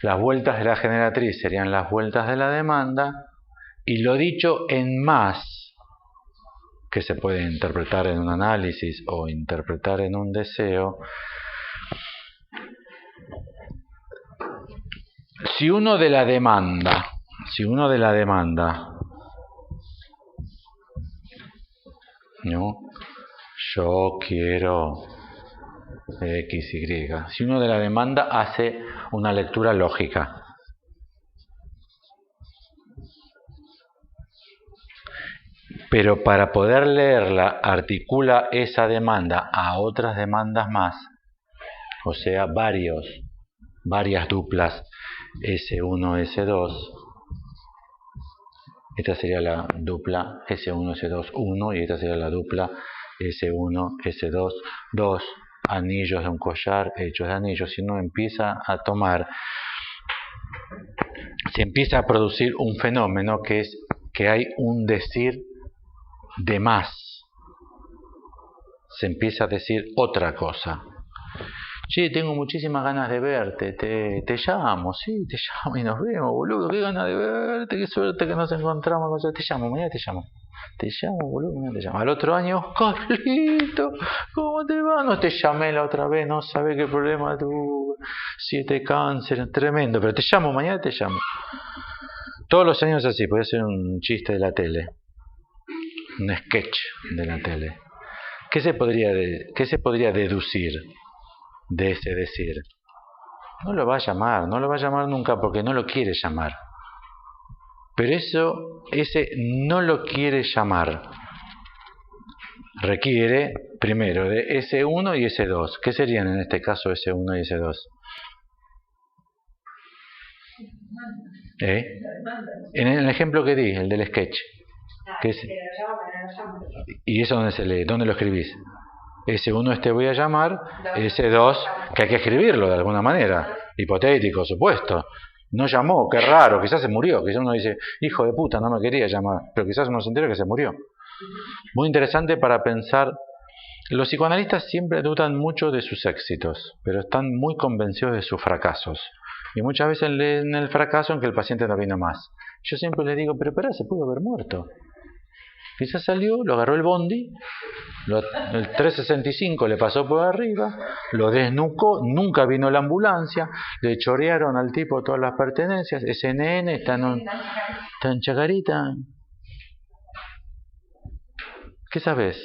Las vueltas de la generatriz serían las vueltas de la demanda, y lo dicho en más, que se puede interpretar en un análisis o interpretar en un deseo. Si uno de la demanda, ¿no? Yo quiero X, Y. Si uno de la demanda hace una lectura lógica, pero para poder leerla articula esa demanda a otras demandas más, o sea, varias duplas S1, S2. Esta sería la dupla S1, S2, 1, y esta sería la dupla S1, S2, 2, anillos de un collar hechos de anillos. Si uno empieza a tomar, se empieza a producir un fenómeno que es que hay un decir de más. Se empieza a decir otra cosa. Che, tengo muchísimas ganas de verte, te llamo, sí, te llamo y nos vemos, boludo, qué ganas de verte, qué suerte que nos encontramos, te llamo, mañana te llamo, boludo, mañana te llamo. Al otro año, Carlito, ¿cómo te va? No te llamé la otra vez, no sabés qué problema tuve, 7 cánceres, tremendo, pero te llamo, mañana te llamo. Todos los años así, puede ser un chiste de la tele, un sketch de la tele. ¿Qué se podría deducir de ese decir? No lo va a llamar nunca porque no lo quiere llamar. pero ese no lo quiere llamar. Requiere primero de S1 y S2. ¿Qué serían en este caso S1 y S2? En el ejemplo que di, el del sketch. ¿Qué es? ¿Y eso dónde se lee? ¿Dónde lo escribís? S1 voy a llamar, S2, que hay que escribirlo de alguna manera. Hipotético, supuesto. No llamó, qué raro, quizás se murió. Quizás uno dice, hijo de puta, no me quería llamar. Pero quizás uno se entera que se murió. Muy interesante para pensar. Los psicoanalistas siempre dudan mucho de sus éxitos, pero están muy convencidos de sus fracasos. Y muchas veces leen el fracaso en que el paciente no vino más. Yo siempre les digo, pero espera, se pudo haber muerto. Quizás salió, lo agarró el bondi, el 365 le pasó por arriba, lo desnucó, nunca vino la ambulancia, le chorearon al tipo todas las pertenencias, ese nene está en Chacarita. ¿Qué sabes?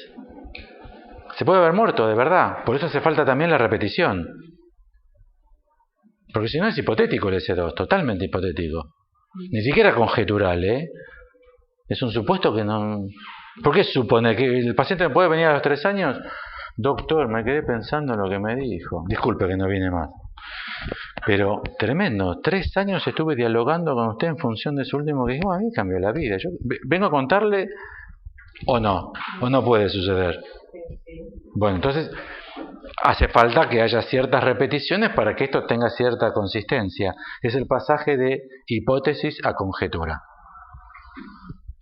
Se puede haber muerto, de verdad. Por eso hace falta también la repetición. Porque si no es hipotético el S2, totalmente hipotético. Ni siquiera conjetural, ¿eh? Es un supuesto que no... ¿Por qué supone que el paciente me puede venir a los 3 años? Doctor, me quedé pensando en lo que me dijo. Disculpe que no vine más. Pero tremendo, 3 años estuve dialogando con usted en función de su último que dijo, a mí cambió la vida. Yo vengo a contarle o no puede suceder. Bueno, entonces hace falta que haya ciertas repeticiones para que esto tenga cierta consistencia. Es el pasaje de hipótesis a conjetura.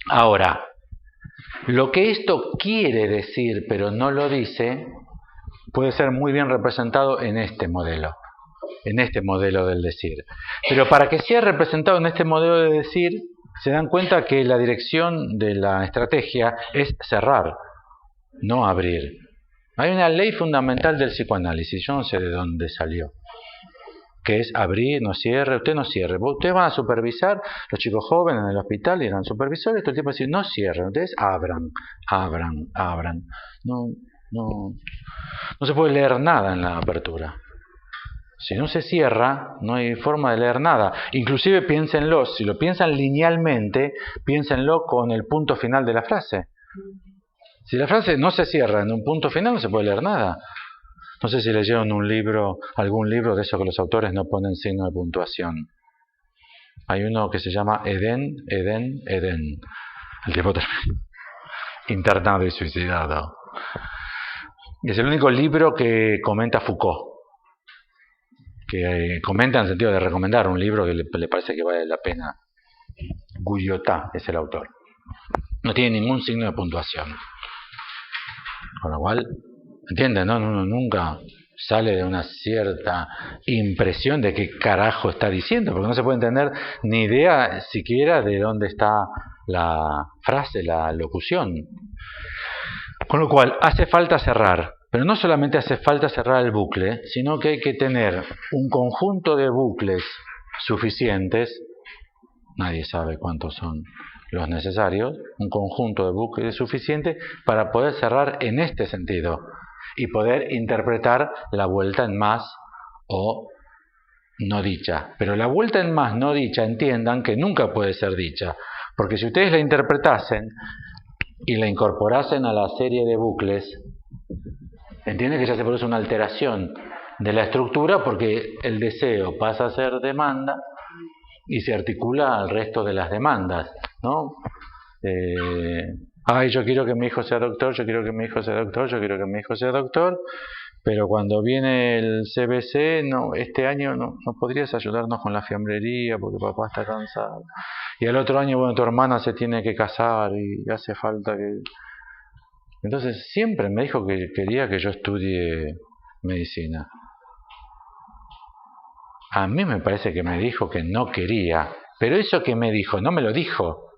Ahora, lo que esto quiere decir, pero no lo dice, puede ser muy bien representado en este modelo del decir. Pero para que sea representado en este modelo de decir, se dan cuenta que la dirección de la estrategia es cerrar, no abrir. Hay una ley fundamental del psicoanálisis, yo no sé de dónde salió, que es abrir, no cierre, usted no cierre. Ustedes van a supervisar, los chicos jóvenes en el hospital eran supervisores, todo el tiempo decir, no cierren, ustedes abran. No se puede leer nada en la apertura. Si no se cierra, no hay forma de leer nada. Inclusive piénsenlo, si lo piensan linealmente, piénsenlo con el punto final de la frase. Si la frase no se cierra en un punto final, no se puede leer nada. No sé si leyeron algún libro de esos que los autores no ponen signo de puntuación. Hay uno que se llama Edén. El tipo termina internado y suicidado. Es el único libro que comenta Foucault. Que comenta en el sentido de recomendar un libro que le parece que vale la pena. Guyotat es el autor. No tiene ningún signo de puntuación. Con lo cual, ¿entienden? ¿No? Uno nunca sale de una cierta impresión de qué carajo está diciendo, porque no se puede entender ni idea siquiera de dónde está la frase, la locución. Con lo cual, hace falta cerrar. Pero no solamente hace falta cerrar el bucle, sino que hay que tener un conjunto de bucles suficientes, nadie sabe cuántos son los necesarios, un conjunto de bucles suficientes para poder cerrar en este sentido y poder interpretar la vuelta en más o no dicha. Pero la vuelta en más no dicha, entiendan que nunca puede ser dicha, porque si ustedes la interpretasen y la incorporasen a la serie de bucles, entienden que ya se produce una alteración de la estructura porque el deseo pasa a ser demanda y se articula al resto de las demandas, ¿no? Yo quiero que mi hijo sea doctor, yo quiero que mi hijo sea doctor, yo quiero que mi hijo sea doctor, pero cuando viene el CBC, no, este año no podrías ayudarnos con la fiambrería porque papá está cansado. Y el otro año, bueno, tu hermana se tiene que casar y hace falta que... Entonces siempre me dijo que quería que yo estudie medicina. A mí me parece que me dijo que no quería, pero eso que me dijo, no me lo dijo.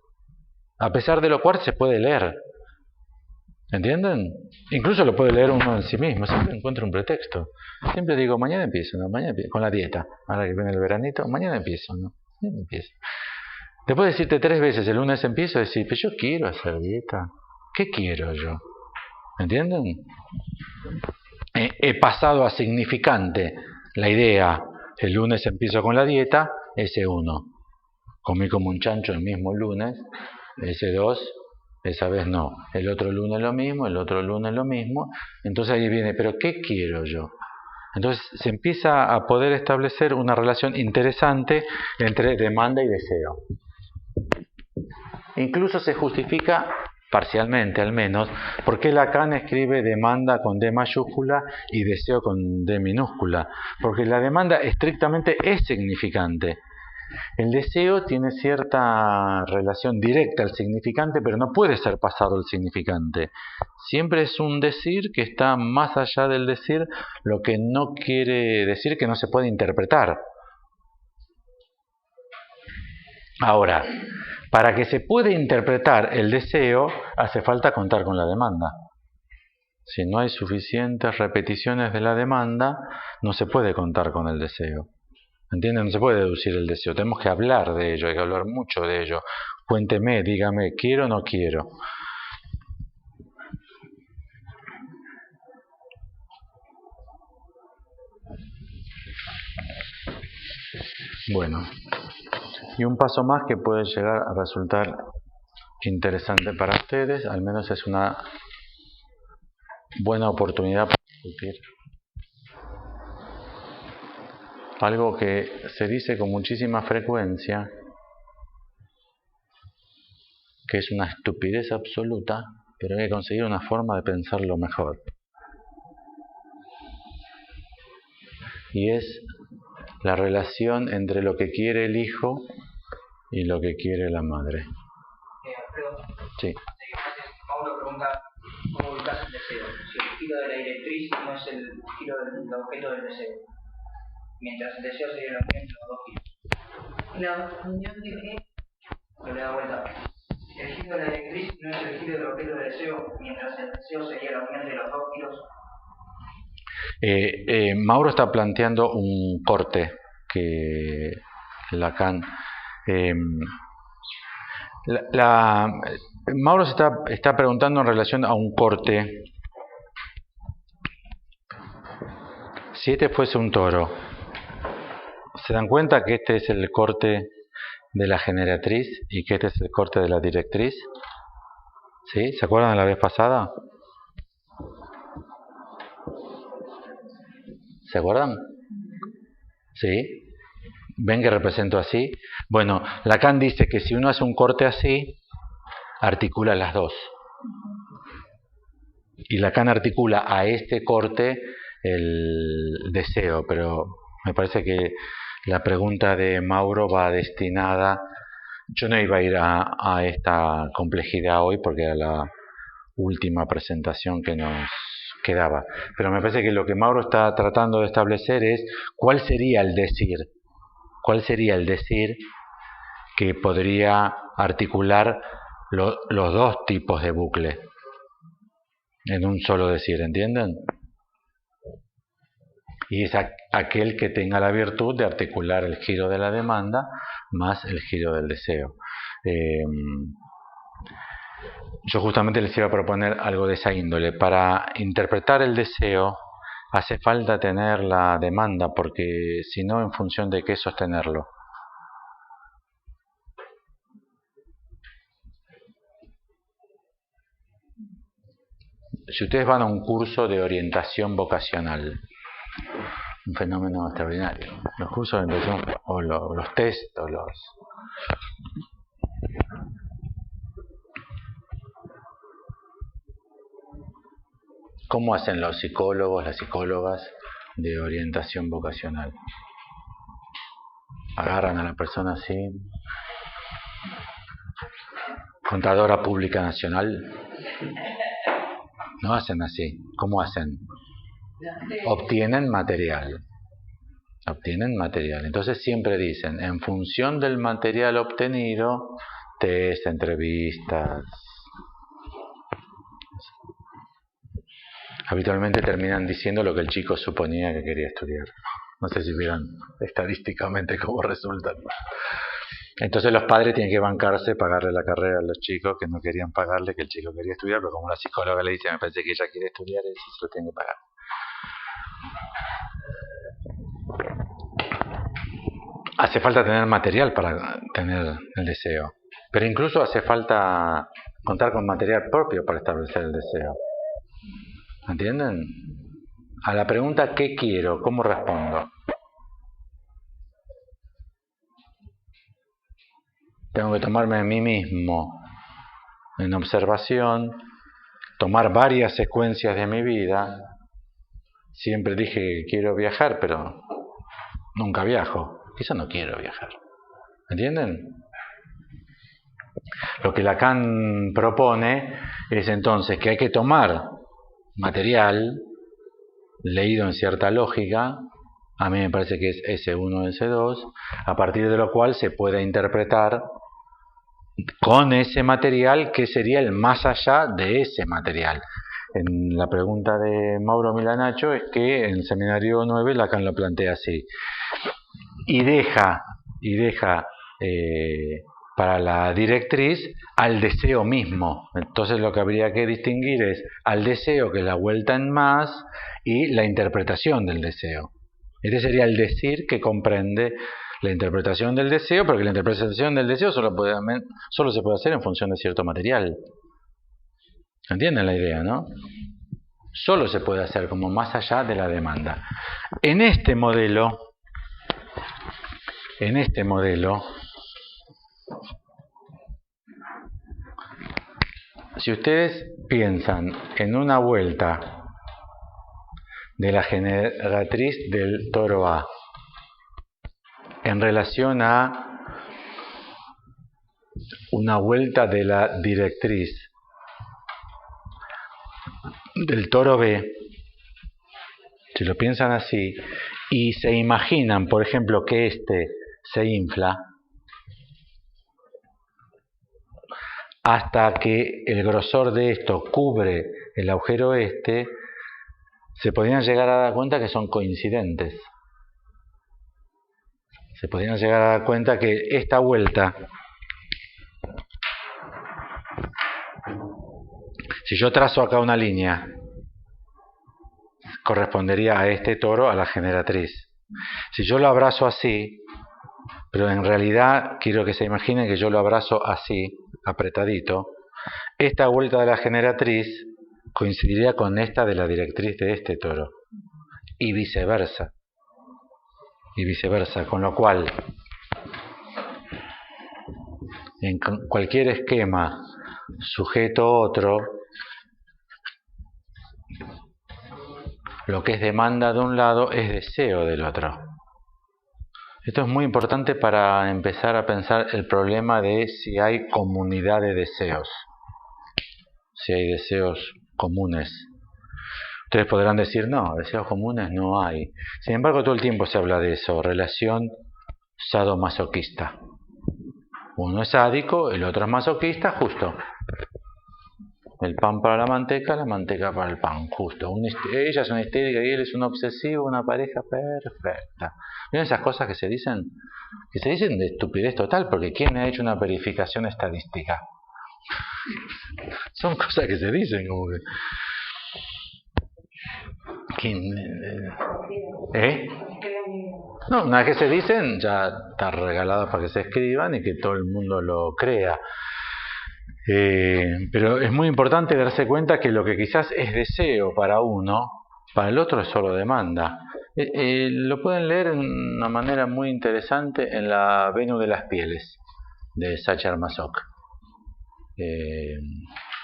A pesar de lo cual se puede leer. ¿Entienden? Incluso lo puede leer uno en sí mismo, siempre encuentro un pretexto. Siempre digo, mañana empiezo, ¿no? Mañana empiezo, con la dieta. Ahora que viene el veranito, mañana empiezo, ¿no? Mañana empiezo. Después de decirte 3 veces, el lunes empiezo, decir, pero yo quiero hacer dieta. ¿Qué quiero yo? ¿Entienden? He pasado a significante la idea, el lunes empiezo con la dieta, S1. comí como un chancho el mismo lunes, ese 2, esa vez no, el otro lunes lo mismo, el otro lunes lo mismo, entonces ahí viene, pero ¿qué quiero yo? Entonces se empieza a poder establecer una relación interesante entre demanda y deseo. Incluso se justifica, parcialmente al menos, por qué Lacan escribe demanda con D mayúscula y deseo con D minúscula. Porque la demanda estrictamente es significante. El deseo tiene cierta relación directa al significante, pero no puede ser pasado al significante. Siempre es un decir que está más allá del decir, lo que no quiere decir que no se puede interpretar. Ahora, para que se pueda interpretar el deseo, hace falta contar con la demanda. Si no hay suficientes repeticiones de la demanda, no se puede contar con el deseo. ¿Entienden? No se puede deducir el deseo. Tenemos que hablar de ello, hay que hablar mucho de ello. Cuénteme, dígame, ¿quiero o no quiero? Bueno, y un paso más que puede llegar a resultar interesante para ustedes, al menos es una buena oportunidad para discutir algo que se dice con muchísima frecuencia, que es una estupidez absoluta, pero hay que conseguir una forma de pensarlo mejor. Y es la relación entre lo que quiere el hijo y lo que quiere la madre. Sí. Mauro pregunta, ¿cómo ubicas el deseo? Si el giro de la directriz no es el giro del objeto del deseo, mientras el deseo sería la unión entre los dos giros. ¿La unión de qué? Pero le da vuelta. El giro de la directriz no es el giro del objeto del deseo, mientras el deseo sería la unión de los dos giros. Mauro está planteando un corte que Lacan... Mauro se está preguntando en relación a un corte. Si este fuese un toro, ¿se dan cuenta que este es el corte de la generatriz y que este es el corte de la directriz? ¿Sí? ¿Se acuerdan de la vez pasada? ¿Se acuerdan? ¿Sí? ¿Ven que represento así? Bueno, Lacan dice que si uno hace un corte así, articula las dos. Y Lacan articula a este corte el deseo, pero me parece que la pregunta de Mauro va destinada... Yo no iba a ir a esta complejidad hoy porque era la última presentación que nos quedaba. Pero me parece que lo que Mauro está tratando de establecer es cuál sería el decir. ¿Cuál sería el decir que podría articular los dos tipos de bucle en un solo decir? ¿Entienden? Y es aquel que tenga la virtud de articular el giro de la demanda más el giro del deseo. Yo justamente les iba a proponer algo de esa índole. Para interpretar el deseo hace falta tener la demanda, porque si no, ¿en función de qué sostenerlo? Si ustedes van a un curso de orientación vocacional, un fenómeno extraordinario, los cursos de orientación o los test o los... ¿Cómo hacen los psicólogos, las psicólogas de orientación vocacional? Agarran a la persona así, contadora pública nacional. No hacen así. ¿Cómo hacen? Obtienen material. Obtienen material. Entonces siempre dicen, en función del material obtenido, test, entrevistas. Habitualmente terminan diciendo lo que el chico suponía que quería estudiar. No sé si vieron estadísticamente cómo resultan. Entonces los padres tienen que bancarse, pagarle la carrera a los chicos que no querían pagarle, que el chico quería estudiar, pero como la psicóloga le dice, me parece que ella quiere estudiar, él sí se lo tiene que pagar. hace falta tener material para tener el deseo. Pero incluso hace falta contar con material propio para establecer el deseo. ¿Entienden? A la pregunta ¿qué quiero? ¿Cómo respondo? Tengo que tomarme a mí mismo en observación, tomar varias secuencias de mi vida. Siempre dije que quiero viajar, pero nunca viajo. Quizá no quiero viajar. ¿Entienden? Lo que Lacan propone es entonces que hay que tomar material leído en cierta lógica, a mí me parece que es S1, S2, a partir de lo cual se puede interpretar con ese material que sería el más allá de ese material. En la pregunta de Mauro Milanacho es que en el seminario 9 Lacan lo plantea así. Y deja para la directriz al deseo mismo. Entonces lo que habría que distinguir es al deseo, que es la vuelta en más, y la interpretación del deseo. Este sería el decir que comprende la interpretación del deseo, pero que la interpretación del deseo solo se puede hacer en función de cierto material. ¿Entienden la idea, no? Solo se puede hacer como más allá de la demanda. En este modelo, si ustedes piensan en una vuelta de la generatriz del toro A en relación a una vuelta de la directriz del toro B, si lo piensan así y se imaginan, por ejemplo, que este se infla hasta que el grosor de esto cubre el agujero este, se podrían llegar a dar cuenta que son coincidentes. Se podrían llegar a dar cuenta que esta vuelta, si yo trazo acá una línea, correspondería a este toro, a la generatriz. Si yo lo abrazo así, pero en realidad quiero que se imaginen que yo lo abrazo así, apretadito, esta vuelta de la generatriz coincidiría con esta de la directriz de este toro. Y viceversa. Con lo cual, en cualquier esquema sujeto otro, lo que es demanda de un lado es deseo del otro. Esto es muy importante para empezar a pensar el problema de si hay comunidad de deseos, si hay deseos comunes. Ustedes podrán decir, no, deseos comunes no hay. Sin embargo, todo el tiempo se habla de eso, relación sadomasoquista. Uno es sádico, el otro es masoquista, justo. El pan para la manteca para el pan, justo. Ella es una histérica y él es un obsesivo, una pareja perfecta. ¿Miren esas cosas que se dicen? Que se dicen de estupidez total, porque ¿quién ha hecho una verificación estadística? Son cosas que se dicen como que... No, una vez que se dicen, ya está regalado para que se escriban y que todo el mundo lo crea. Pero es muy importante darse cuenta que lo que quizás es deseo para uno, para el otro es solo demanda. Lo pueden leer de una manera muy interesante en la Venus de las Pieles, de Sacher-Masoch.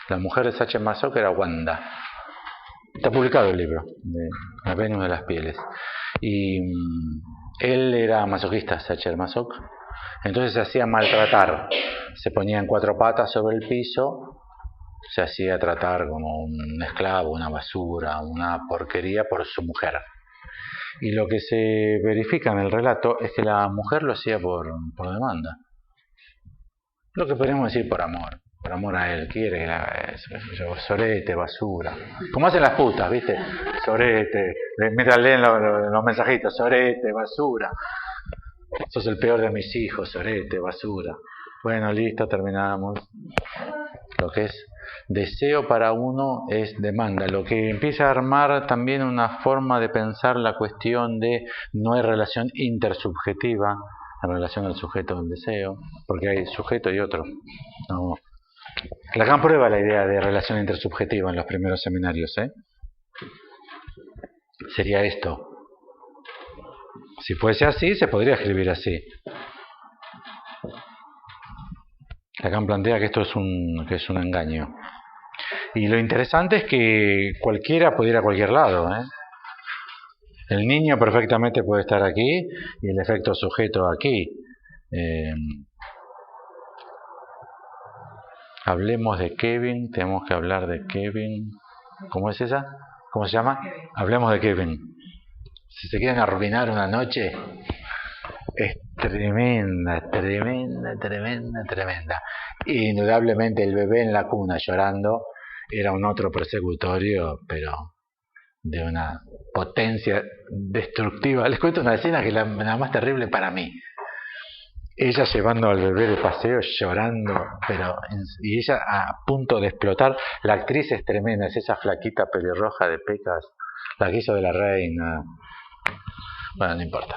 La mujer de Sacher-Masoch era Wanda. Está publicado el libro, de la Venus de las Pieles. Y él era masoquista, Sacher-Masoch. Entonces se hacía maltratar. Se ponía en cuatro patas sobre el piso, se hacía tratar como un esclavo, una basura, una porquería por su mujer. Y lo que se verifica en el relato es que la mujer lo hacía por demanda. Lo que podríamos decir por amor a él, quiere sorete, basura. Como hacen las putas, ¿viste? Sorete, mientras leen los mensajitos, sorete, basura. Sos el peor de mis hijos, sorete, basura. Bueno, listo, terminamos. Lo que es deseo para uno es demanda. Lo que empieza a armar también una forma de pensar la cuestión de no hay relación intersubjetiva en relación al sujeto del deseo, porque hay sujeto y otro. No. Lacan prueba la idea de relación intersubjetiva en los primeros seminarios, Sería esto. Si fuese así, se podría escribir así. Lacan plantea que esto es un engaño. Y lo interesante es que cualquiera puede ir a cualquier lado, El niño perfectamente puede estar aquí y el efecto sujeto aquí. Hablemos de Kevin, tenemos que hablar de Kevin. ¿Cómo es esa? ¿Cómo se llama? Hablemos de Kevin. Si se quieren arruinar una noche, es tremenda. Indudablemente el bebé en la cuna llorando era un otro persecutorio, pero de una potencia destructiva. Les cuento una escena que es la más terrible para mí. Ella llevando al bebé de paseo, llorando, y ella a punto de explotar. La actriz es tremenda, es esa flaquita pelirroja de pecas, la que hizo de la reina. Bueno, no importa.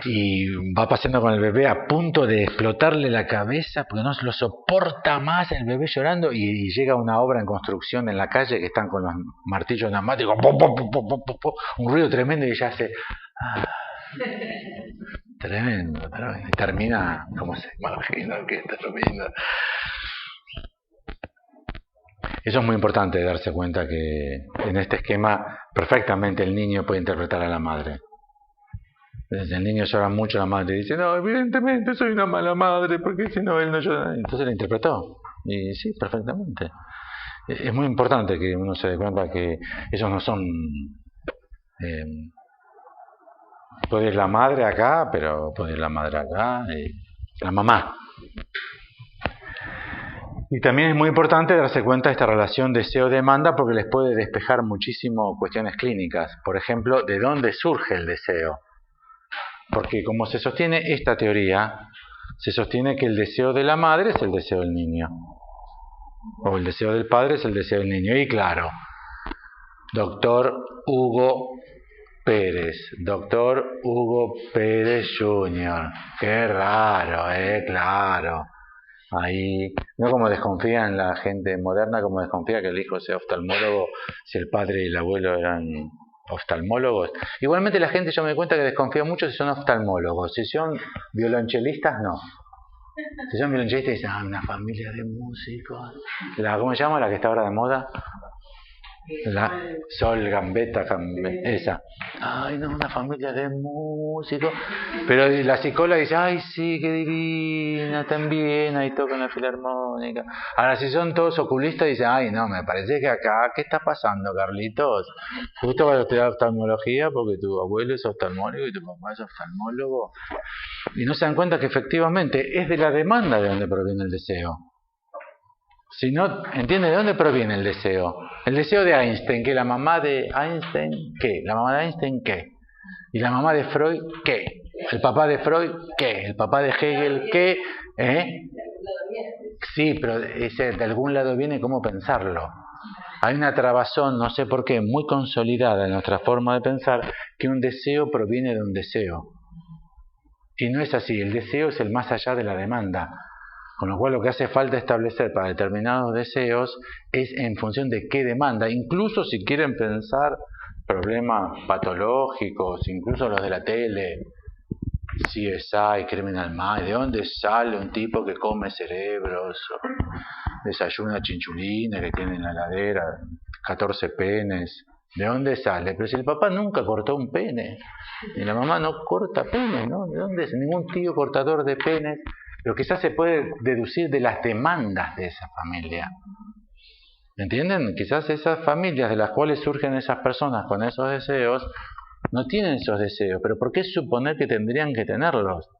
Y va paseando con el bebé a punto de explotarle la cabeza porque no lo soporta más el bebé llorando, y llega una obra en construcción en la calle que están con los martillos neumáticos, un ruido tremendo, y ella hace tremendo, y termina como se imagina que termina. Eso es muy importante, darse cuenta que en este esquema perfectamente el niño puede interpretar a la madre. Desde el niño llora mucho, la madre dice, no, evidentemente soy una mala madre, porque si no él no llora. Entonces la interpretó, y sí, perfectamente. Es muy importante que uno se dé cuenta que ellos no son... puede ir la madre acá, pero puede ir la madre acá, y la mamá. Y también es muy importante darse cuenta de esta relación deseo-demanda, porque les puede despejar muchísimo cuestiones clínicas. Por ejemplo, ¿de dónde surge el deseo? Porque como se sostiene esta teoría, se sostiene que el deseo de la madre es el deseo del niño, o el deseo del padre es el deseo del niño. Y claro, doctor Hugo Pérez Jr. Qué raro, claro. Ahí, no como desconfían la gente moderna, como desconfía que el hijo sea oftalmólogo si el padre y el abuelo eran oftalmólogos. Igualmente la gente, yo me doy cuenta que desconfía mucho si son oftalmólogos. Si son violonchelistas, no. Si son violonchelistas, dicen, una familia de músicos. ¿Cómo se llama la que está ahora de moda? La Sol Gambetta, esa. Ay, no, una familia de músicos. Pero la psicóloga dice, ay, sí, qué divina, también, ahí tocan la filarmónica. Ahora, si son todos oculistas, dicen, ay, no, me parece que acá, ¿qué está pasando, Carlitos? Justo vas a estudiar oftalmología porque tu abuelo es oftalmólogo y tu papá es oftalmólogo. Y no se dan cuenta que efectivamente es de la demanda de donde proviene el deseo. Si no, ¿entiende de dónde proviene el deseo? El deseo de Einstein, que la mamá de Einstein, ¿qué? La mamá de Einstein, ¿qué? Y la mamá de Freud, ¿qué? El papá de Freud, ¿qué? El papá de Hegel, ¿qué? Sí, pero ese de algún lado viene, ¿cómo pensarlo? Hay una trabazón, no sé por qué, muy consolidada en nuestra forma de pensar, que un deseo proviene de un deseo. Y no es así, el deseo es el más allá de la demanda. Con lo cual lo que hace falta establecer para determinados deseos es en función de qué demanda. Incluso si quieren pensar problemas patológicos, incluso los de la tele, CSI, Criminal Minds, ¿de dónde sale un tipo que come cerebros, o desayuna chinchulines que tiene en la heladera, 14 penes? ¿De dónde sale? Pero si el papá nunca cortó un pene, y la mamá no corta penes, ¿no? ¿De dónde es? Ningún tío cortador de penes. Pero quizás se puede deducir de las demandas de esa familia. ¿Entienden? Quizás esas familias de las cuales surgen esas personas con esos deseos no tienen esos deseos. ¿Pero por qué suponer que tendrían que tenerlos?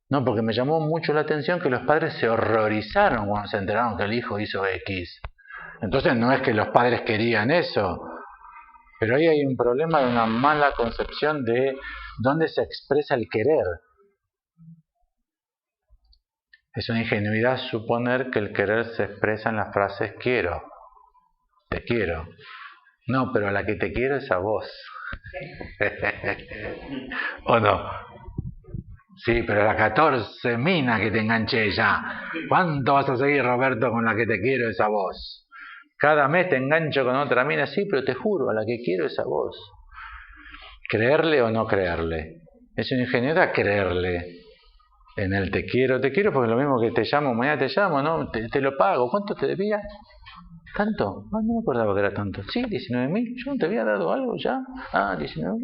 No, porque me llamó mucho la atención que los padres se horrorizaron cuando se enteraron que el hijo hizo X. Entonces no es que los padres querían eso. Pero ahí hay un problema de una mala concepción de dónde se expresa el querer. Es una ingenuidad suponer que el querer se expresa en las frases quiero, te quiero. No, pero a la que te quiero es a vos. ¿O no? Sí, pero la 14 mina que te enganché ya. ¿Cuánto vas a seguir, Roberto, con la que te quiero es a vos? Cada mes te engancho con otra mina, sí, pero te juro, a la que quiero es a vos. ¿Creerle o no creerle? Es una ingenuidad creerle en el te quiero, porque es lo mismo que te llamo, mañana te llamo, ¿no? Te lo pago. ¿Cuánto te debía? ¿Tanto? Ah, no me acordaba que era tanto. Sí, 19.000. ¿Yo no te había dado algo ya? Ah, 19.000.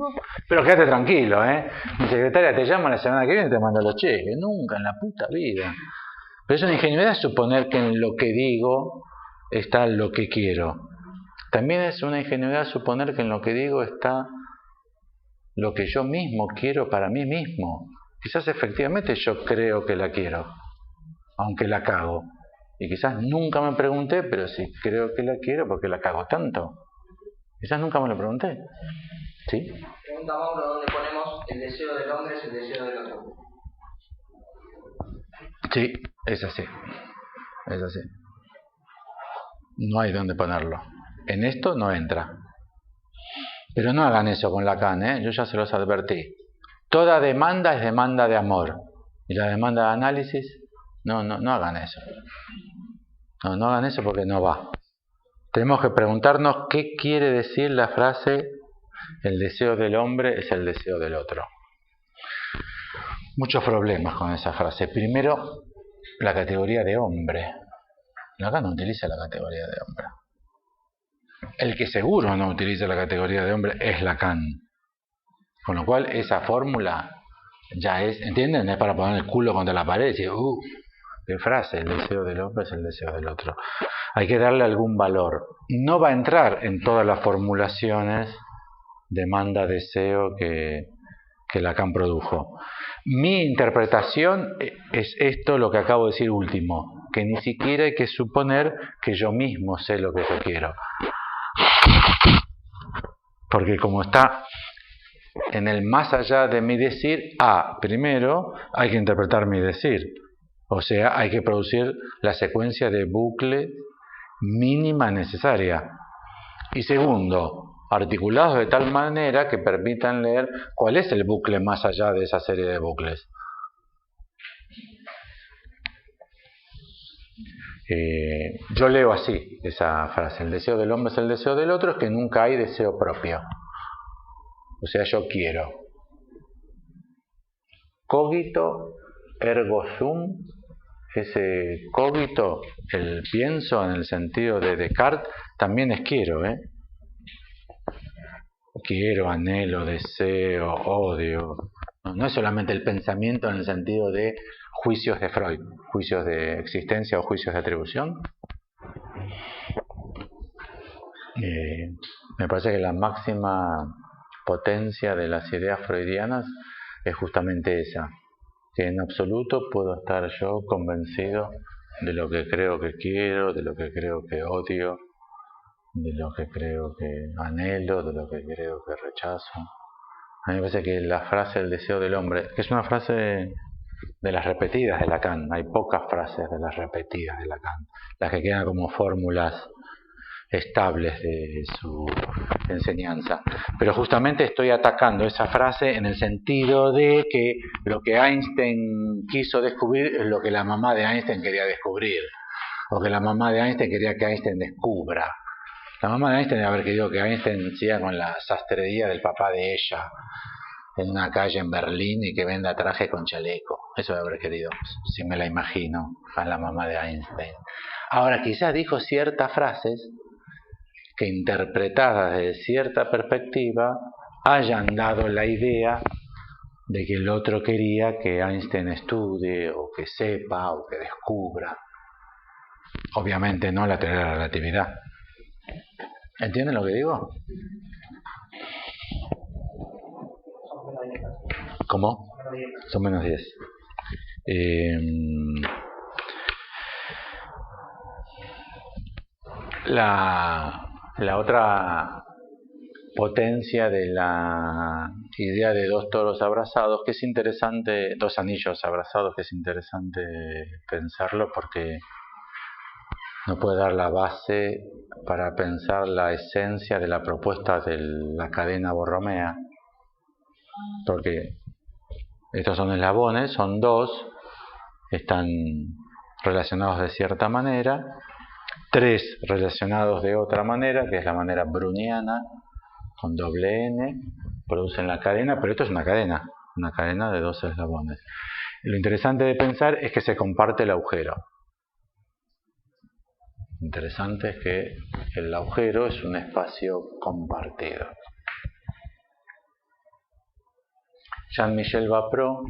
Pero quédate tranquilo, ¿eh? Mi secretaria te llama la semana que viene y te manda los cheques. Nunca en la puta vida. Pero es una ingenuidad suponer que en lo que digo está lo que quiero. También es una ingenuidad suponer que en lo que digo está lo que yo mismo quiero para mí mismo. Quizás efectivamente yo creo que la quiero, aunque la cago. Y quizás nunca me pregunté, pero si creo que la quiero, ¿por qué la cago tanto? Quizás nunca me lo pregunté. ¿Sí? Pregunta Mauro, ¿dónde ponemos el deseo del hombre es el deseo del otro? Sí, es así. Es así. No hay dónde ponerlo. En esto no entra. Pero no hagan eso con Lacan, ¿eh? Yo ya se los advertí. Toda demanda es demanda de amor. Y la demanda de análisis, no hagan eso. No hagan eso porque no va. Tenemos que preguntarnos qué quiere decir la frase el deseo del hombre es el deseo del otro. Muchos problemas con esa frase. Primero, la categoría de hombre. Lacan no utiliza la categoría de hombre. El que seguro no utiliza la categoría de hombre es Lacan. Con lo cual, esa fórmula ya es, ¿entienden? Es para poner el culo contra la pared y decir, qué frase, el deseo del hombre es el deseo del otro. Hay que darle algún valor. No va a entrar en todas las formulaciones demanda, deseo que Lacan produjo. Mi interpretación es esto, lo que acabo de decir último, que ni siquiera hay que suponer que yo mismo sé lo que yo quiero. Porque como está en el más allá de mi decir, primero hay que interpretar mi decir. O sea, hay que producir la secuencia de bucle mínima necesaria. Y segundo, articulados de tal manera que permitan leer cuál es el bucle más allá de esa serie de bucles. Yo leo así esa frase: el deseo del hombre es el deseo del otro, es que nunca hay deseo propio. O sea, yo quiero. Cogito ergo sum, ese cogito, el pienso en el sentido de Descartes, también es quiero, ¿eh? Quiero, anhelo, deseo, odio. No es solamente el pensamiento en el sentido de juicios de Freud, juicios de existencia o juicios de atribución. Me parece que la máxima potencia de las ideas freudianas es justamente esa, que en absoluto puedo estar yo convencido de lo que creo que quiero, de lo que creo que odio, de lo que creo que anhelo, de lo que creo que rechazo. A mí me parece que la frase el deseo del hombre, que es una frase de las repetidas de Lacan, hay pocas frases de las repetidas de Lacan, las que quedan como fórmulas estables de su enseñanza. Pero justamente estoy atacando esa frase en el sentido de que lo que Einstein quiso descubrir es lo que la mamá de Einstein quería descubrir, o que la mamá de Einstein quería que Einstein descubra. La mamá de Einstein debe haber querido que Einstein siga con la sastrería del papá de ella en una calle en Berlín y que venda traje con chaleco. Eso debe haber querido, si me la imagino, a la mamá de Einstein. Ahora, quizás dijo ciertas frases que, interpretadas desde cierta perspectiva, hayan dado la idea de que el otro quería que Einstein estudie o que sepa o que descubra. Obviamente no la teoría de la relatividad. ¿Entienden lo que digo? ¿Cómo? Son menos 10. La otra potencia de la idea de dos toros abrazados, que es interesante, dos anillos abrazados, que es interesante pensarlo porque no puede dar la base para pensar la esencia de la propuesta de la cadena Borromea, porque estos son eslabones, son dos, están relacionados de cierta manera, tres relacionados de otra manera, que es la manera browniana, con doble N, producen la cadena, pero esto es una cadena de dos eslabones. Lo interesante de pensar es que se comparte el agujero. Lo interesante es que el agujero es un espacio compartido. Jean-Michel Bapro,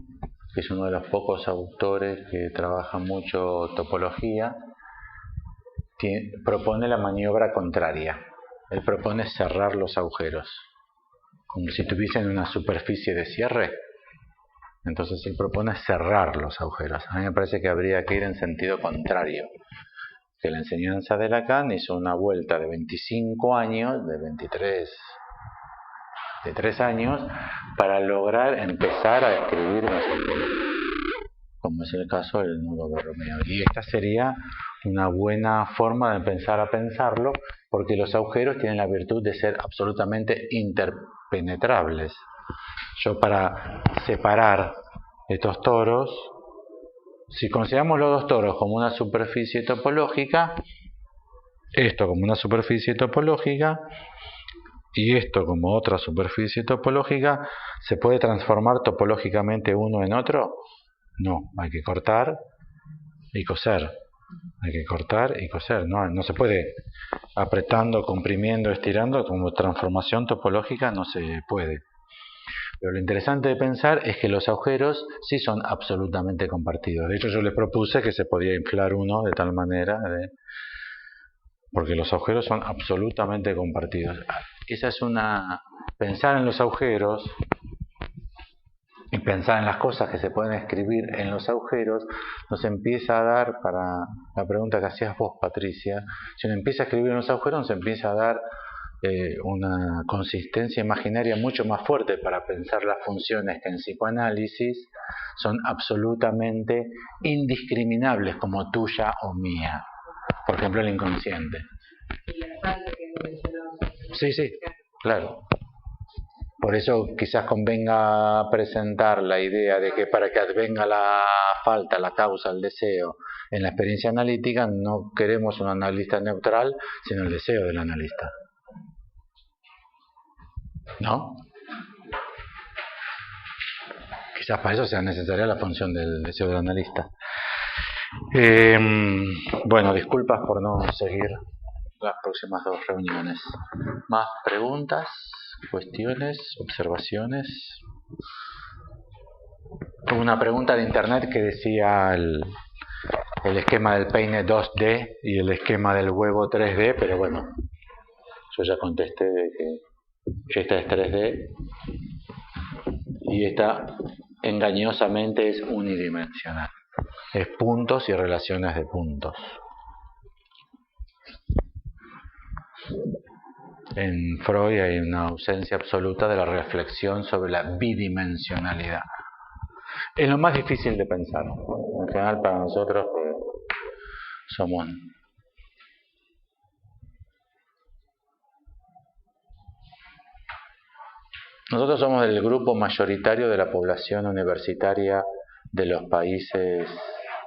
que es uno de los pocos autores que trabaja mucho topología, propone la maniobra contraria. Él propone cerrar los agujeros, como si tuviesen una superficie de cierre. Entonces él propone cerrar los agujeros. A mí me parece que habría que ir en sentido contrario. Que la enseñanza de Lacan hizo una vuelta de 25 años, de 3 años, para lograr empezar a escribir unos agujeros, como es el caso del nudo borromeo. Y esta sería una buena forma de empezar a pensarlo, porque los agujeros tienen la virtud de ser absolutamente interpenetrables. Yo, para separar estos toros, si consideramos los dos toros como una superficie topológica, esto como una superficie topológica y esto como otra superficie topológica, ¿se puede transformar topológicamente uno en otro? No, hay que cortar y coser. Hay que cortar y coser. No se puede apretando, comprimiendo, estirando, como transformación topológica no se puede. Pero lo interesante de pensar es que los agujeros sí son absolutamente compartidos. De hecho, yo les propuse que se podía inflar uno de tal manera, porque los agujeros son absolutamente compartidos. Esa es pensar en los agujeros y pensar en las cosas que se pueden escribir en los agujeros nos empieza a dar, para la pregunta que hacías vos, Patricia, si uno empieza a escribir en los agujeros nos empieza a dar una consistencia imaginaria mucho más fuerte para pensar las funciones que en psicoanálisis son absolutamente indiscriminables, como tuya o mía. Por ejemplo, el inconsciente. Sí, claro. Por eso quizás convenga presentar la idea de que para que advenga la falta, la causa, el deseo en la experiencia analítica, no queremos un analista neutral, sino el deseo del analista. ¿No? Quizás para eso sea necesaria la función del deseo del analista. Bueno, disculpas por no seguir las próximas 2 reuniones. ¿Más preguntas, cuestiones, observaciones? Hubo una pregunta de internet que decía el esquema del peine 2D y el esquema del huevo 3D, pero bueno, yo ya contesté de que esta es 3D y esta engañosamente es unidimensional. Es puntos y relaciones de puntos. En Freud hay una ausencia absoluta de la reflexión sobre la bidimensionalidad. Es lo más difícil de pensar. En general para nosotros somos... Nosotros somos del grupo mayoritario de la población universitaria de los países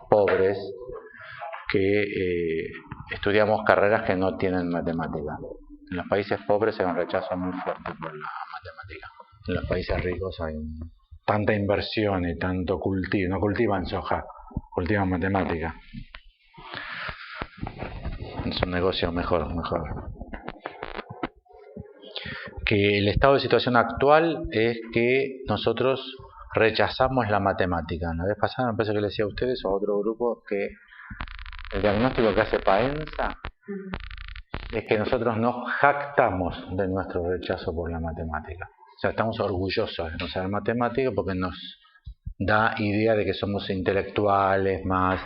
pobres que estudiamos carreras que no tienen matemática. En los países pobres hay un rechazo muy fuerte por la matemática. En los países ricos hay tanta inversión y tanto cultivo. No cultivan soja, cultivan matemática. Es un negocio mejor. Que el estado de situación actual es que nosotros rechazamos la matemática. La vez pasada me parece que le decía a ustedes o a otro grupo que el diagnóstico que hace Paenza es que nosotros nos jactamos de nuestro rechazo por la matemática. O sea, estamos orgullosos de no saber matemática porque nos da idea de que somos intelectuales, más,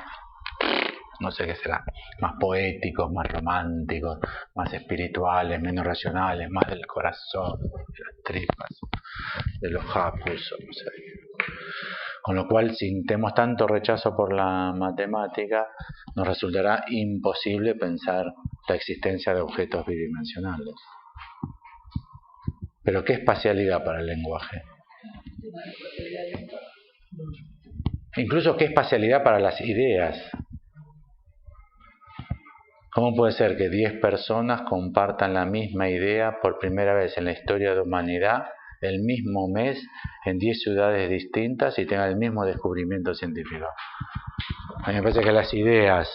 no sé qué será, más poéticos, más románticos, más espirituales, menos racionales, más del corazón, de las tripas, de los hapus, no sé. Con lo cual, si tenemos tanto rechazo por la matemática, nos resultará imposible pensar la existencia de objetos bidimensionales. ¿Pero qué espacialidad para el lenguaje? Incluso qué espacialidad para las ideas. ¿Cómo puede ser que 10 personas compartan la misma idea por primera vez en la historia de la humanidad, el mismo mes, en 10 ciudades distintas y tengan el mismo descubrimiento científico? A mí me parece que las ideas,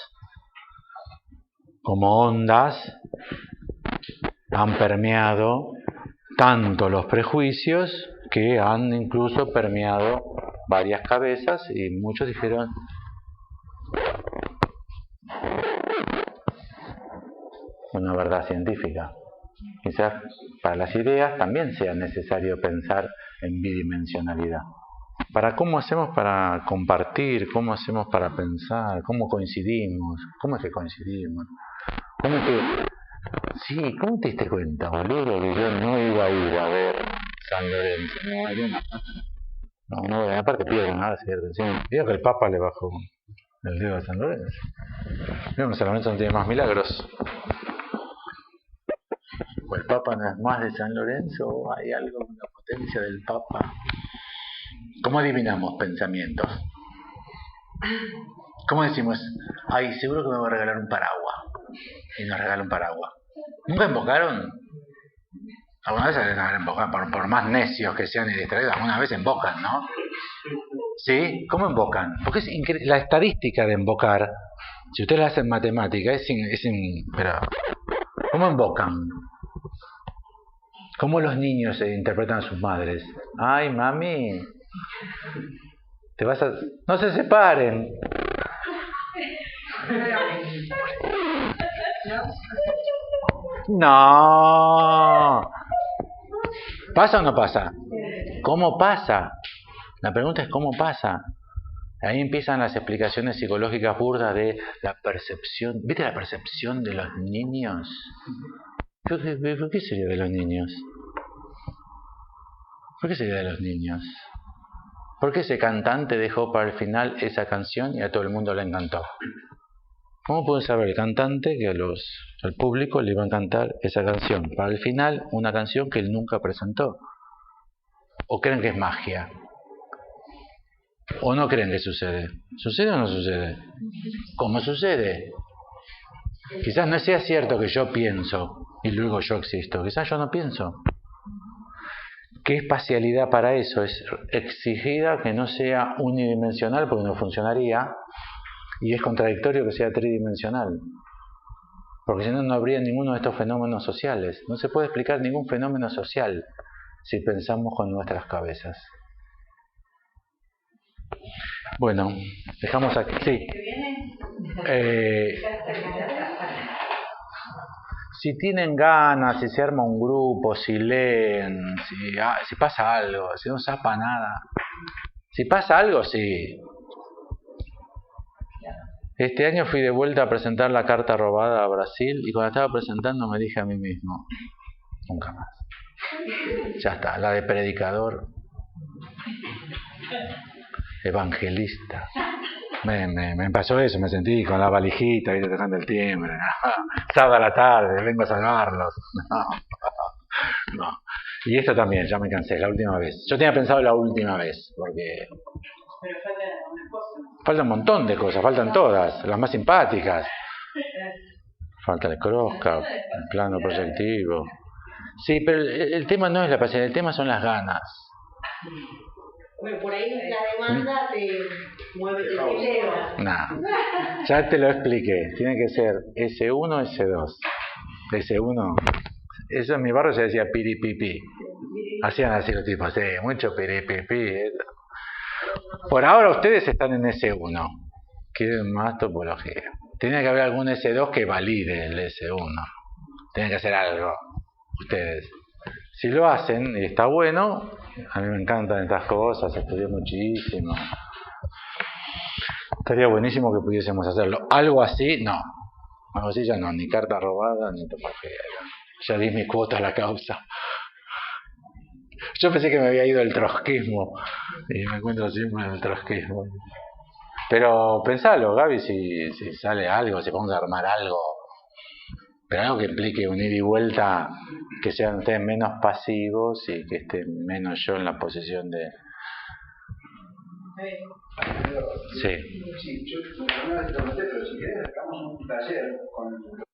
como ondas, han permeado tanto los prejuicios que han incluso permeado varias cabezas y muchos dijeron: una verdad científica. Quizás para las ideas también sea necesario pensar en bidimensionalidad. ¿Para cómo hacemos para compartir? ¿Cómo hacemos para pensar? ¿Cómo coincidimos? ¿Cómo es que coincidimos? ¿Cómo es que... Sí, ¿cómo te diste cuenta, boludo, que yo no iba a ir a ver San Lorenzo? No, aparte pierden nada, ¿cierto? Digo que el Papa le bajó el dedo a San Lorenzo. Digo que San Lorenzo no tiene más milagros. ¿O el Papa no es más de San Lorenzo? ¿O hay algo en la potencia del Papa? ¿Cómo adivinamos pensamientos? ¿Cómo decimos? Ay, seguro que me va a regalar un paraguas. Y nos regala un paraguas. ¿Nunca invocaron? Alguna vez han invocado, por más necios que sean y distraídos, alguna vez invocan, ¿no? ¿Sí? ¿Cómo invocan? Porque es la estadística de invocar, si ustedes la hacen matemática, pero ¿cómo invocan? ¿Cómo los niños interpretan a sus madres? Ay, mami, te vas a... ¡No se separen! No. ¿Pasa o no pasa? ¿Cómo pasa? La pregunta es ¿cómo pasa? Ahí empiezan las explicaciones psicológicas burdas de la percepción. ¿Viste la percepción de los niños? ¿Por qué sería de los niños? ¿Por qué sería de los niños? ¿Por qué ese cantante dejó para el final esa canción y a todo el mundo le encantó? ¿Cómo puede saber el cantante que al público le iba a encantar esa canción? Para el final, una canción que él nunca presentó. ¿O creen que es magia? ¿O no creen que sucede? ¿Sucede o no sucede? ¿Cómo sucede? Quizás no sea cierto que yo pienso y luego yo existo. Quizás yo no pienso. ¿Qué espacialidad para eso? Es exigida que no sea unidimensional porque no funcionaría. Y es contradictorio que sea tridimensional, porque si no, no habría ninguno de estos fenómenos sociales. No se puede explicar ningún fenómeno social si pensamos con nuestras cabezas. Bueno, dejamos aquí. Sí. Si tienen ganas, si se arma un grupo, si leen, si pasa algo, si no zapa nada. Si pasa algo, sí. Este año fui de vuelta a presentar la carta robada a Brasil y cuando estaba presentando me dije a mí mismo, nunca más. Ya está, la de predicador, evangelista. Me pasó eso, me sentí con la valijita, ahí tocando el timbre. Sábado a la tarde, vengo a salvarlos. No. Y esto también, ya me cansé, la última vez. Yo tenía pensado la última vez, porque... Pero falta una cosa. Falta un montón de cosas, faltan todas, las más simpáticas. Falta el crosscut, el plano proyectivo. Sí, pero el tema no es la pasión, el tema son las ganas. Bueno, por ahí la demanda te mueve el deseo. No, ya te lo expliqué. Tiene que ser S1, S2. S1, eso en mi barrio se decía piripipi. Hacían así los tipos, sí, mucho piripipi. Por ahora ustedes están en S1. Quieren más topología. Tiene que haber algún S2 que valide el S1. Tienen que hacer algo ustedes. Si lo hacen y está bueno, a mí me encantan estas cosas, estudié muchísimo. Estaría buenísimo que pudiésemos hacerlo. Algo así, no. Algo así ya no, ni carta robada, ni topología. Ya di mi cuota a la causa. Yo pensé que me había ido el trotskismo y me encuentro siempre en el trotskismo. Pero pensalo, Gaby, si sale algo, si vamos a armar algo, pero algo que implique un ida y vuelta, que sean ustedes menos pasivos y que esté menos yo en la posición de Sí. Sí, yo una vez te comenté, pero si querés, hagamos un taller con